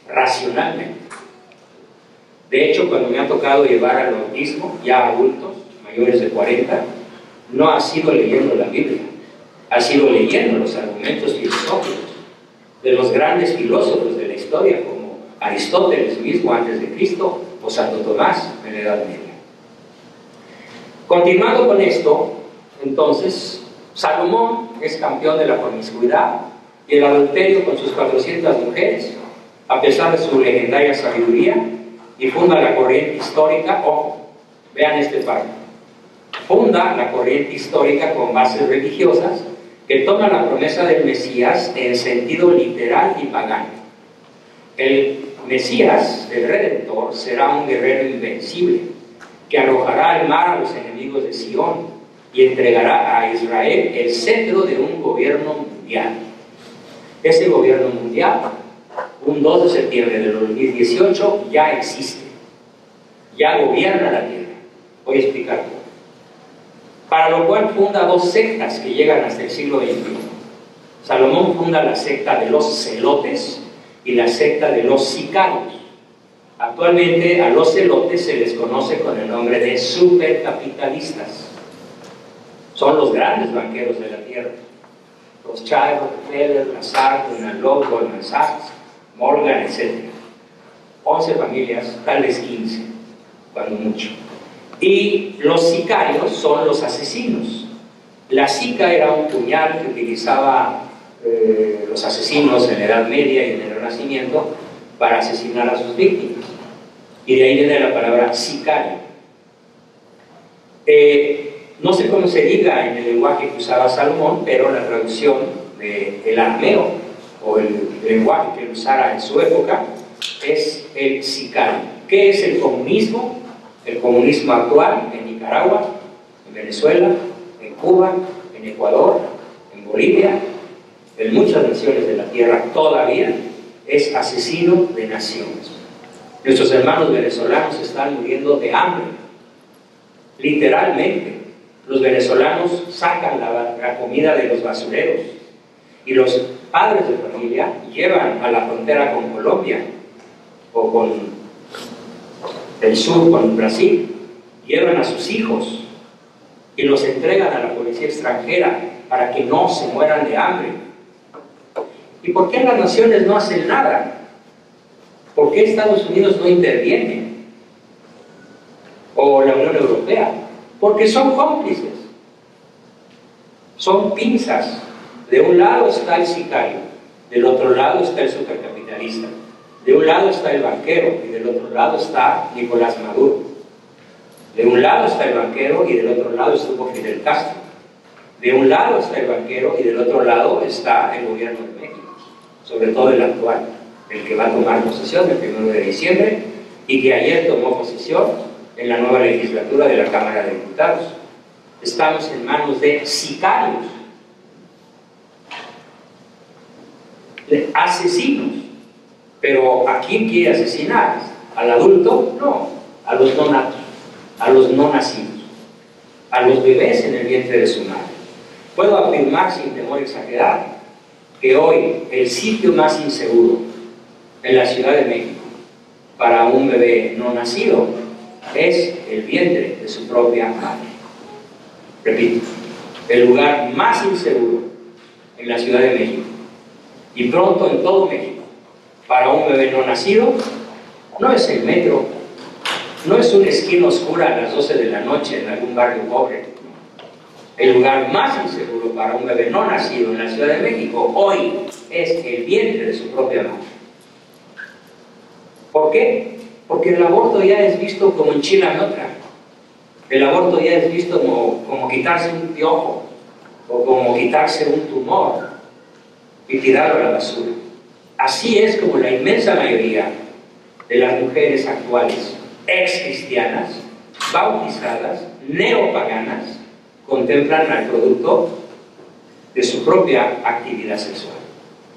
racionalmente. De hecho, cuando me ha tocado llevar al bautismo, ya adultos, mayores de 40, no ha sido leyendo la Biblia, ha sido leyendo los argumentos filosóficos de los grandes filósofos de la historia, como Aristóteles mismo antes de Cristo, o Santo Tomás en la Edad Media. Continuando con esto, entonces, Salomón es campeón de la promiscuidad y el adulterio con sus 400 mujeres, a pesar de su legendaria sabiduría, y funda la corriente histórica. Ojo, vean este párrafo. Funda la corriente histórica con bases religiosas que toma la promesa del Mesías en sentido literal y pagano. El Mesías, el Redentor, será un guerrero invencible que arrojará al mar a los enemigos de Sion y entregará a Israel el cetro de un gobierno mundial. Ese gobierno mundial, un 2 de septiembre del 2018, ya existe, ya gobierna la tierra. Voy a explicar todo. Para lo cual funda dos sectas que llegan hasta el siglo XXI. Salomón funda la secta de los celotes y la secta de los sicarios. Actualmente a los celotes se les conoce con el nombre de supercapitalistas. Son los grandes banqueros de la tierra. Rothschild, Rockefeller, Lazard, Unalog, Goldman Sachs, Morgan, etc. 11 familias, tal vez 15, cuando mucho. Y los sicarios son los asesinos. La sica era un puñal que utilizaba los asesinos en la Edad Media y en el Renacimiento para asesinar a sus víctimas. Y de ahí viene la palabra sicario. No sé cómo se diga en el lenguaje que usaba Salomón, pero la traducción del arameo o el lenguaje que él usara en su época es el sicario. ¿Qué es el comunismo? El comunismo actual en Nicaragua, en Venezuela, en Cuba, en Ecuador, en Bolivia, en muchas naciones de la tierra todavía, es asesino de naciones. Nuestros hermanos venezolanos están muriendo de hambre. Literalmente, los venezolanos sacan la comida de los basureros y los padres de familia llevan a la frontera con Colombia o con el sur, con Brasil, llevan a sus hijos y los entregan a la policía extranjera para que no se mueran de hambre. ¿Y por qué las naciones no hacen nada? ¿Por qué Estados Unidos no interviene? O la Unión Europea. Porque son cómplices. Son pinzas. De un lado está el sicario, del otro lado está el supercapitalista. De un lado está el banquero y del otro lado está Nicolás Maduro. De un lado está el banquero y del otro lado estuvo Fidel Castro. De un lado está el banquero y del otro lado está el gobierno de México, sobre todo el actual, el que va a tomar posesión el 1 de diciembre y que ayer tomó posesión en la nueva legislatura de la Cámara de Diputados. Estamos en manos de sicarios. asesinos. Pero ¿a quién quiere asesinar? ¿Al adulto? No, a los no natos, a los no nacidos, a los bebés en el vientre de su madre. Puedo afirmar sin temor a exagerar que hoy el sitio más inseguro en la Ciudad de México para un bebé no nacido es el vientre de su propia madre. Repito, el lugar más inseguro en la Ciudad de México y pronto en todo México para un bebé no nacido no es el metro, no es una esquina oscura a las 12 de la noche en algún barrio pobre. El lugar más inseguro para un bebé no nacido en la Ciudad de México hoy es el vientre de su propia madre. ¿Por qué? Porque el aborto ya es visto como enchilame otra. El aborto ya es visto como quitarse un piojo o como quitarse un tumor y tirarlo a la basura. Así es como la inmensa mayoría de las mujeres actuales, ex-cristianas, bautizadas, neopaganas, contemplan al producto de su propia actividad sexual.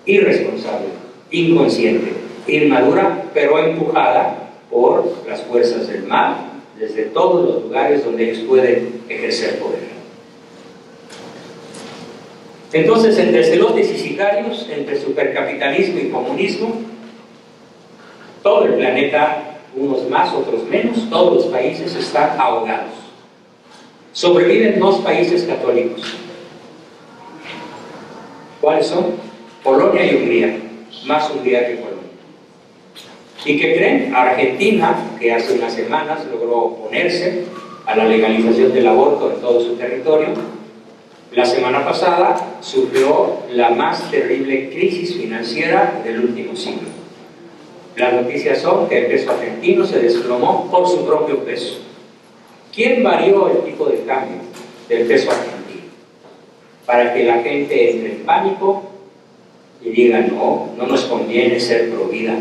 Irresponsable, inconsciente, inmadura, pero empujada por las fuerzas del mal desde todos los lugares donde ellos pueden ejercer poder. Entonces, entre celotes y sicarios, entre supercapitalismo y comunismo, todo el planeta, unos más, otros menos, todos los países están ahogados. Sobreviven 2 países católicos. ¿Cuáles son? Polonia y Hungría. Más Hungría que Polonia. ¿Y qué creen? Argentina, que hace unas semanas logró oponerse a la legalización del aborto en todo su territorio, la semana pasada sufrió la más terrible crisis financiera del último siglo. Las noticias son que el peso argentino se desplomó por su propio peso. ¿Quién varió el tipo de cambio del peso argentino? Para que la gente entre en pánico y diga, no nos conviene ser pro vida.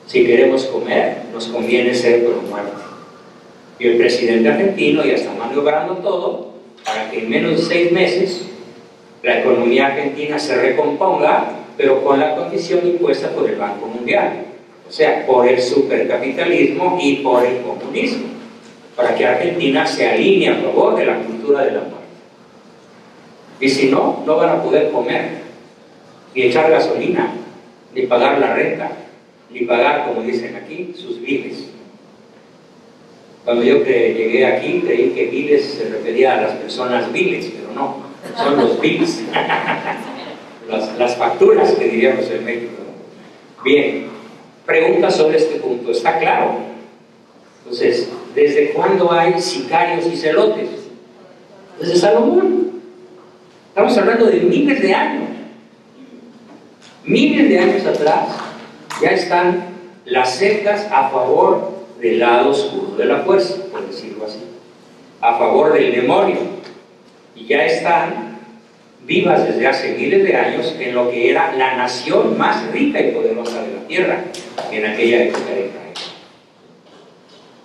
Si queremos comer, nos conviene ser pro muerte. Y el presidente argentino ya está maniobrando todo para que en menos de 6 meses la economía argentina se recomponga, pero con la condición impuesta por el Banco Mundial. O sea, por el supercapitalismo y por el comunismo, para que Argentina se alinee a favor de la cultura de la muerte. Y si no, no van a poder comer, ni echar gasolina, ni pagar la renta, ni pagar, como dicen aquí, sus biles. Cuando yo llegué aquí, creí que biles se refería a las personas viles, pero no, son los biles. las facturas que diríamos en México. Bien, pregunta sobre este punto. ¿Está claro? Entonces, ¿desde cuándo hay sicarios y celotes? Desde Salomón. Estamos hablando de miles de años. Miles de años atrás ya están las sectas a favor del lado oscuro de la fuerza, por decirlo así, a favor del demonio, y ya están vivas desde hace miles de años en lo que era la nación más rica y poderosa de la tierra en aquella época de Israel.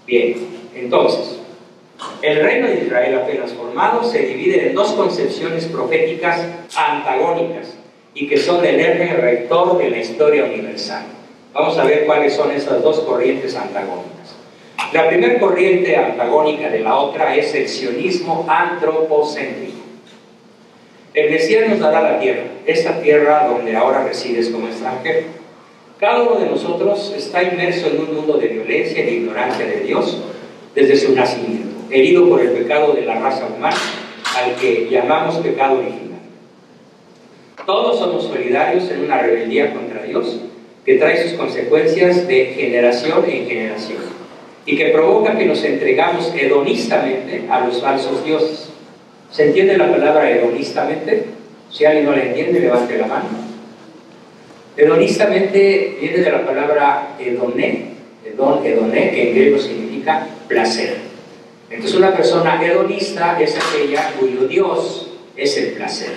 Bien, entonces, el reino de Israel apenas formado se divide en 2 concepciones proféticas antagónicas y que son el eje rector de la historia universal. Vamos a ver cuáles son esas 2 corrientes antagónicas. La primera corriente antagónica de la otra es el sionismo antropocéntrico. El Mesías nos dará la tierra, esta tierra donde ahora resides como extranjero. Cada uno de nosotros está inmerso en un mundo de violencia y de ignorancia de Dios desde su nacimiento, herido por el pecado de la raza humana, al que llamamos pecado original. Todos somos solidarios en una rebeldía contra Dios que trae sus consecuencias de generación en generación y que provoca que nos entregamos hedonistamente a los falsos dioses. ¿Se entiende la palabra hedonistamente? Si alguien no la entiende, levante la mano. Hedonistamente viene de la palabra hedoné, que en griego significa placer. Entonces una persona hedonista es aquella cuyo Dios es el placer.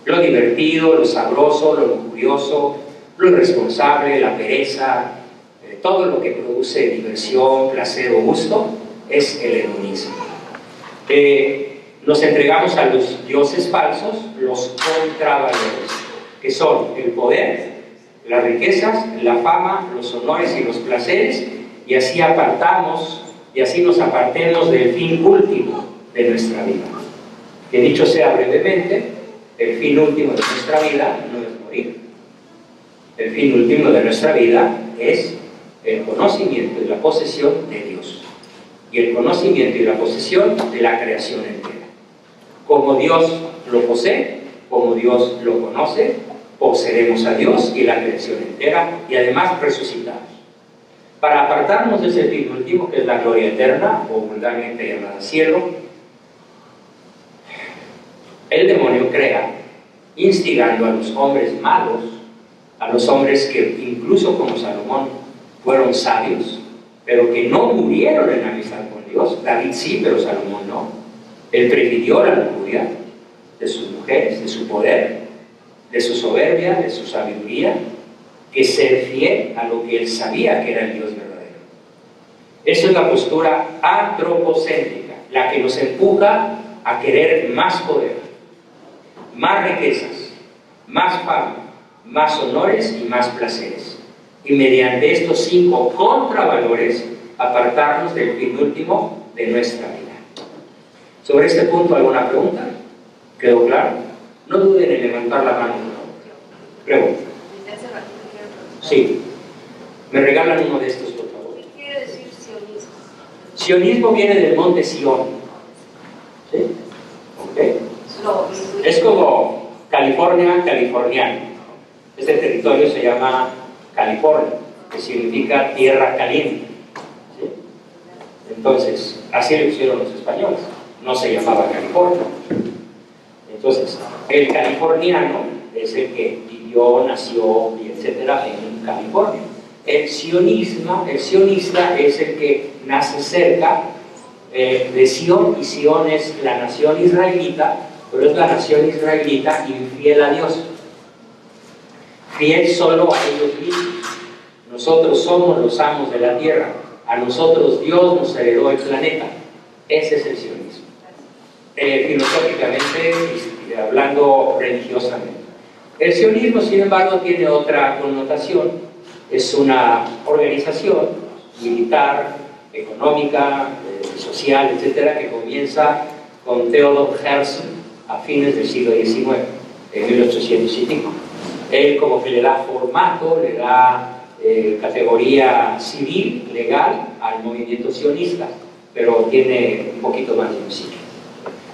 Lo divertido, lo sabroso, lo lujurioso, lo irresponsable, la pereza, todo lo que produce diversión, placer o gusto es el hedonismo. Nos entregamos a los dioses falsos, los contravalores, que son el poder, las riquezas, la fama, los honores y los placeres, y así nos apartemos del fin último de nuestra vida. Que dicho sea brevemente, el fin último de nuestra vida no es morir. El fin último de nuestra vida es el conocimiento y la posesión de Dios, y el conocimiento y la posesión de la creación entera. Como Dios lo posee, como Dios lo conoce, poseeremos a Dios y la creación entera, y además resucitamos. Para apartarnos de ese fin último, que es la gloria eterna, o vulgarmente llamada cielo, el demonio crea, instigando a los hombres malos, a los hombres que incluso como Salomón fueron sabios, pero que no murieron en amistad con Dios. David sí, pero Salomón no. Él prefirió la lujuria de sus mujeres, de su poder, de su soberbia, de su sabiduría, que ser fiel a lo que él sabía que era el Dios verdadero. Esa es la postura antropocéntrica, la que nos empuja a querer más poder, más riquezas, más fama, más honores y más placeres. Y mediante estos 5 contravalores, apartarnos del fin último de nuestra vida. Sobre este punto, ¿alguna pregunta? ¿Quedó claro? No duden en levantar la mano. Pregunta. Sí. ¿Me regalan uno de estos, por favor? ¿Qué quiere decir sionismo? Sionismo viene del monte Sión. ¿Sí? ¿Ok? Es como California, californiano. Este territorio se llama California, que significa tierra caliente. ¿Sí? Entonces, así lo hicieron los españoles. No se llamaba California. Entonces, el californiano es el que vivió, nació, y etcétera, en California. El sionista es el que nace cerca de Sión, y Sión es la nación israelita, pero es la nación israelita infiel a Dios, fiel solo a ellos mismos. Nosotros somos los amos de la tierra, a nosotros Dios nos heredó el planeta. Ese es el sionismo. Filosóficamente y hablando religiosamente. El sionismo, sin embargo, tiene otra connotación. Es una organización militar, económica, social, etcétera, que comienza con Theodor Herzl a fines del siglo XIX, en 1800 y pico. Él como que le da formato, le da categoría civil, legal, al movimiento sionista, pero tiene un poquito más de un siglo.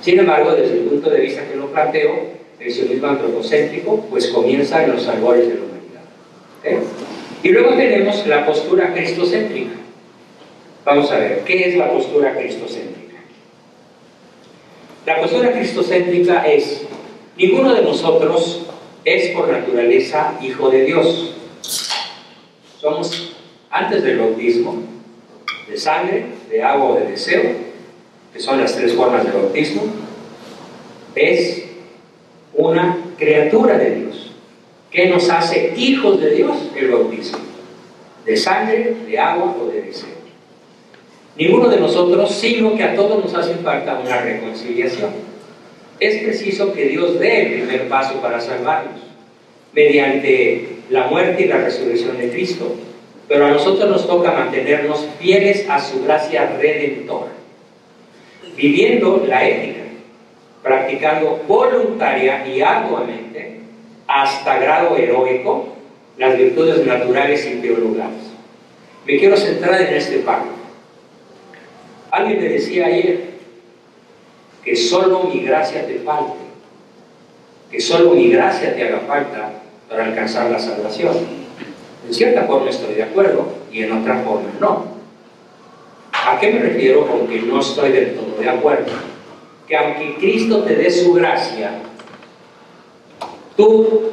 Sin embargo, desde el punto de vista que lo planteo, el sionismo antropocéntrico pues comienza en los albores de la humanidad. Y luego tenemos la postura cristocéntrica. Vamos a ver, ¿qué es la postura cristocéntrica? La postura cristocéntrica es: ninguno de nosotros es por naturaleza hijo de Dios. Somos, antes del bautismo, de sangre, de agua o de deseo, que son las 3 formas de bautismo, es una criatura de Dios. ¿Qué nos hace hijos de Dios? El bautismo, de sangre, de agua o de deseo. Ninguno de nosotros, sino que a todos nos hace falta una reconciliación. Es preciso que Dios dé el primer paso para salvarnos, mediante la muerte y la resurrección de Cristo, pero a nosotros nos toca mantenernos fieles a su gracia redentora, viviendo la ética, practicando voluntaria y arduamente, hasta grado heroico, las virtudes naturales y teologales. Me quiero centrar en este párrafo. Alguien me decía ayer que solo mi gracia te falte, que solo mi gracia te haga falta para alcanzar la salvación. En cierta forma estoy de acuerdo y en otra forma no. ¿A qué me refiero con que no estoy del todo de acuerdo? Que aunque Cristo te dé su gracia, tú,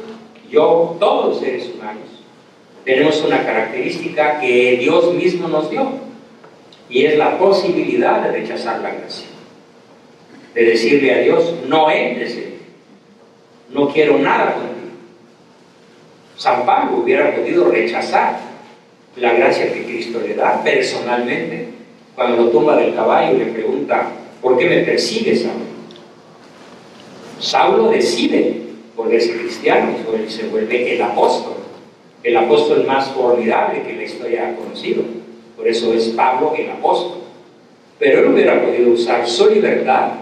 yo, todos los seres humanos, tenemos una característica que Dios mismo nos dio, y es la posibilidad de rechazar la gracia, de decirle a Dios: no entres en mí, no quiero nada contigo. San Pablo hubiera podido rechazar la gracia que Cristo le da personalmente cuando lo tumba del caballo y le pregunta: ¿por qué me persigues, Saulo? Saulo decide volverse cristiano, y se vuelve el apóstol más formidable que la historia ha conocido. Por eso es Pablo el apóstol. Pero él hubiera podido usar su libertad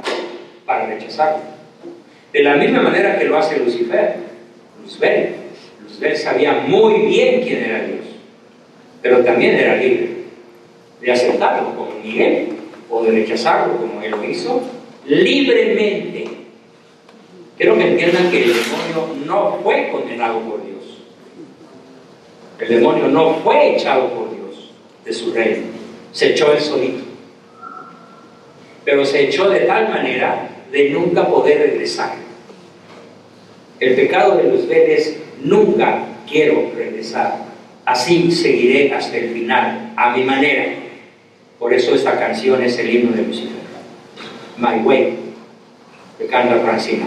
para rechazarlo. De la misma manera que lo hace Lucifer. Luzbel sabía muy bien quién era Dios, pero también era libre de aceptarlo como Miguel o de rechazarlo como él lo hizo libremente. Quiero que entiendan que el demonio no fue condenado por Dios. El demonio no fue echado por Dios de su reino. Se echó él solito. Pero se echó de tal manera de nunca poder regresar. El pecado de Luzbel es: nunca quiero regresar. Así seguiré hasta el final, a mi manera. Por eso esta canción es el himno de Lucifer. My Way, que canta Francina.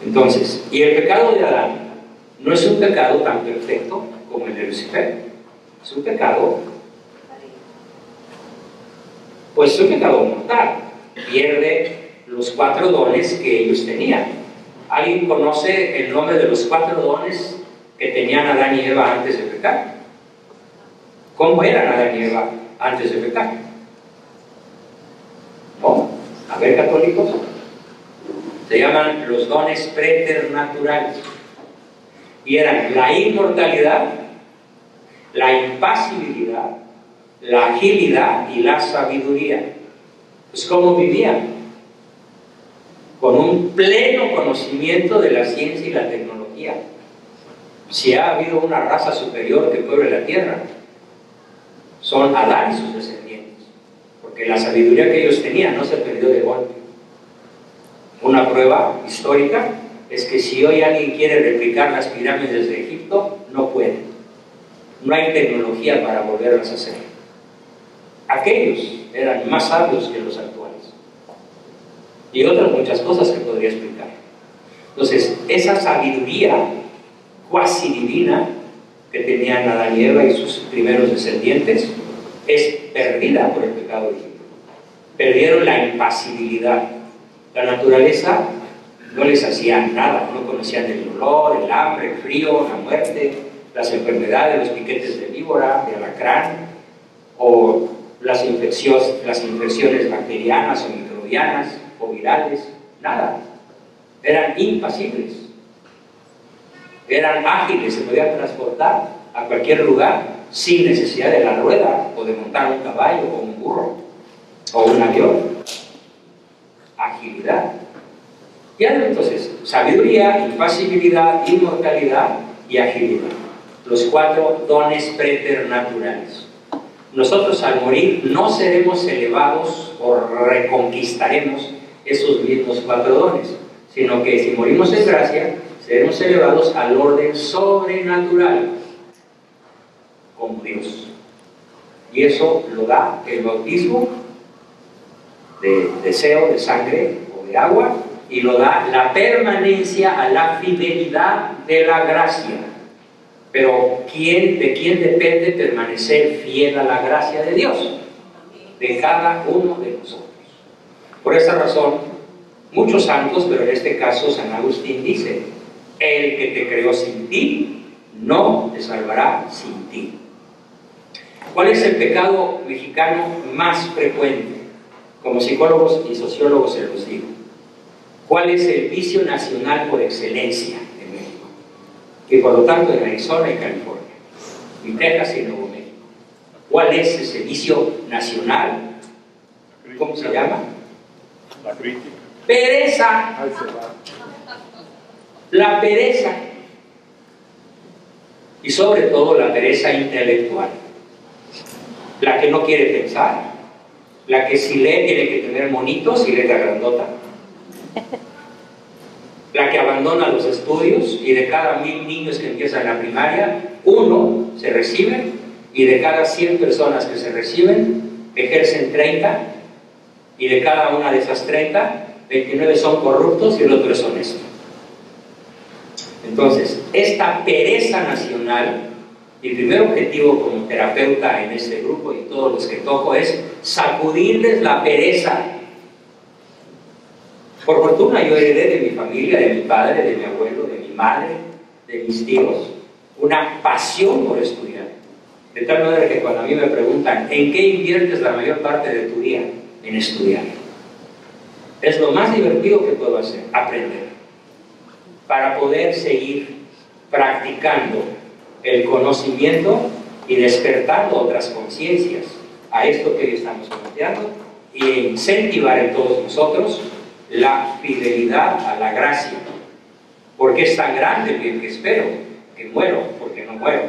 Entonces, y el pecado de Adán no es un pecado tan perfecto como el de Lucifer. Es un pecado, pues es un pecado mortal. Pierde los 4 dones que ellos tenían. ¿Alguien conoce el nombre de los 4 dones que tenían Adán y Eva antes de pecar? ¿Cómo eran Adán y Eva antes de pecar? ¿No? A ver, católicos. Se llaman los dones preternaturales. Y eran la inmortalidad, la impasibilidad, la agilidad y la sabiduría. Pues ¿cómo vivían? Con un pleno conocimiento de la ciencia y la tecnología. Si ha habido una raza superior que puebla la tierra, son Adán y sus descendientes, porque la sabiduría que ellos tenían no se perdió de golpe. Una prueba histórica es que si hoy alguien quiere replicar las pirámides de Egipto, no puede. No hay tecnología para volverlas a hacer. Aquellos eran más sabios que los actuales. Y otras muchas cosas que podría explicar. Entonces, esa sabiduría cuasi divina que tenían Adán y Eva y sus primeros descendientes es perdida por el pecado original. Perdieron la impasibilidad. La naturaleza no les hacía nada, no conocían el dolor, el hambre, el frío, la muerte, las enfermedades, los piquetes de víbora, de alacrán, o las infecciones bacterianas o microbianas o virales, nada. Eran impasibles, eran ágiles, se podían transportar a cualquier lugar sin necesidad de la rueda o de montar un caballo o un burro o un avión. Agilidad. Y ahora entonces, sabiduría, impasibilidad, inmortalidad y agilidad. Los 4 dones preternaturales. Nosotros al morir no seremos elevados o reconquistaremos esos mismos 4 dones, sino que si morimos en gracia, seremos elevados al orden sobrenatural, como Dios. Y eso lo da el bautismo de deseo, de sangre o de agua, y lo da la permanencia a la fidelidad de la gracia. Pero ¿de quién depende permanecer fiel a la gracia de Dios? De cada uno de nosotros. Por esa razón, muchos santos, pero en este caso San Agustín dice: el que te creó sin ti, no te salvará sin ti. ¿Cuál es el pecado mexicano más frecuente? Como psicólogos y sociólogos se los digo. ¿Cuál es el vicio nacional por excelencia en México? Y por lo tanto en Arizona y California, y Texas y Nuevo México. ¿Cuál es ese vicio nacional? ¿Cómo se llama? La crítica. Pereza. Ahí se va. La pereza. Y sobre todo la pereza intelectual. La que no quiere pensar. La que si lee tiene que tener monitos y letra grandota. La que abandona los estudios, y de cada 1000 niños que empiezan la primaria, 1 se recibe, y de cada 100 personas que se reciben, ejercen 30, y de cada una de esas 30, 29 son corruptos y el otro es honesto. Entonces, esta pereza nacional, mi primer objetivo como terapeuta en este grupo y todos los que toco es sacudirles la pereza. Por fortuna yo heredé de mi familia, de mi padre, de mi abuelo, de mi madre, de mis tíos, una pasión por estudiar. De tal manera que cuando a mí me preguntan, ¿en qué inviertes la mayor parte de tu día? En estudiar. Es lo más divertido que puedo hacer, aprender, para poder seguir practicando el conocimiento y despertando otras conciencias a esto que hoy estamos planteando y incentivar en todos nosotros la fidelidad a la gracia, porque es tan grande el bien que espero que muero porque no muero,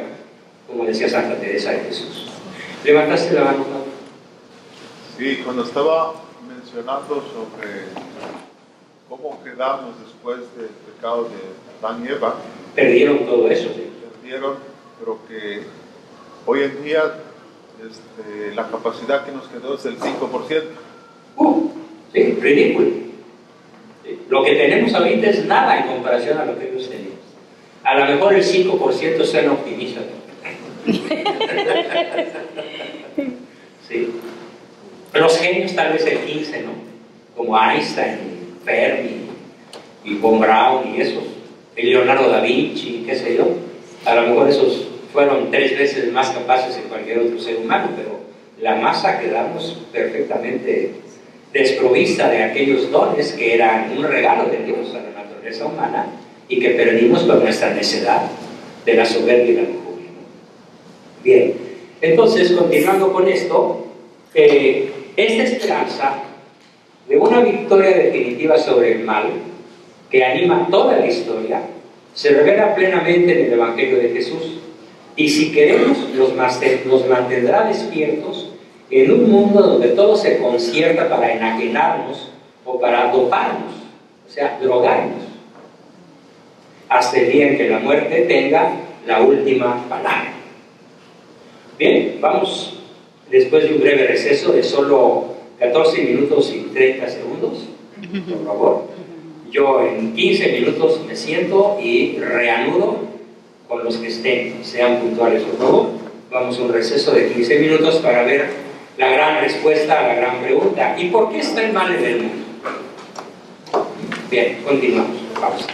como decía Santa Teresa de Jesús. ¿Levantaste la mano, Pablo? Sí, cuando estaba mencionando sobre cómo quedamos después del pecado de Adán y Eva, Perdieron todo eso, ¿sí? perdieron, pero que hoy en día la capacidad que nos quedó es del 5%. Sí, ridículo. Sí. Lo que tenemos ahorita es nada en comparación a lo que ellos tenían. A lo mejor el 5% suena optimista. Sí. Los genios tal vez el 15%, ¿no? Como Einstein, Fermi y von Braun y esos, y Leonardo da Vinci, qué sé yo. A lo mejor esos fueron 3 veces más capaces que cualquier otro ser humano, pero la masa quedamos perfectamente desprovista de aquellos dones que eran un regalo de Dios a la naturaleza humana y que perdimos por nuestra necedad de la soberbia y la lujuria. Bien, entonces continuando con esto, esta esperanza de una victoria definitiva sobre el mal que anima toda la historia se revela plenamente en el Evangelio de Jesús, y si queremos nos mantendrá despiertos en un mundo donde todo se concierta para enajenarnos o para doparnos, o sea, drogarnos, hasta el día en que la muerte tenga la última palabra. Bien, vamos, después de un breve receso de solo 14 minutos y 30 segundos, por favor. Yo en 15 minutos me siento y reanudo con los que estén, sean puntuales por favor. Vamos a un receso de 15 minutos para ver la gran respuesta a la gran pregunta: ¿y por qué está el mal en el mundo? Bien, continuamos. Vamos.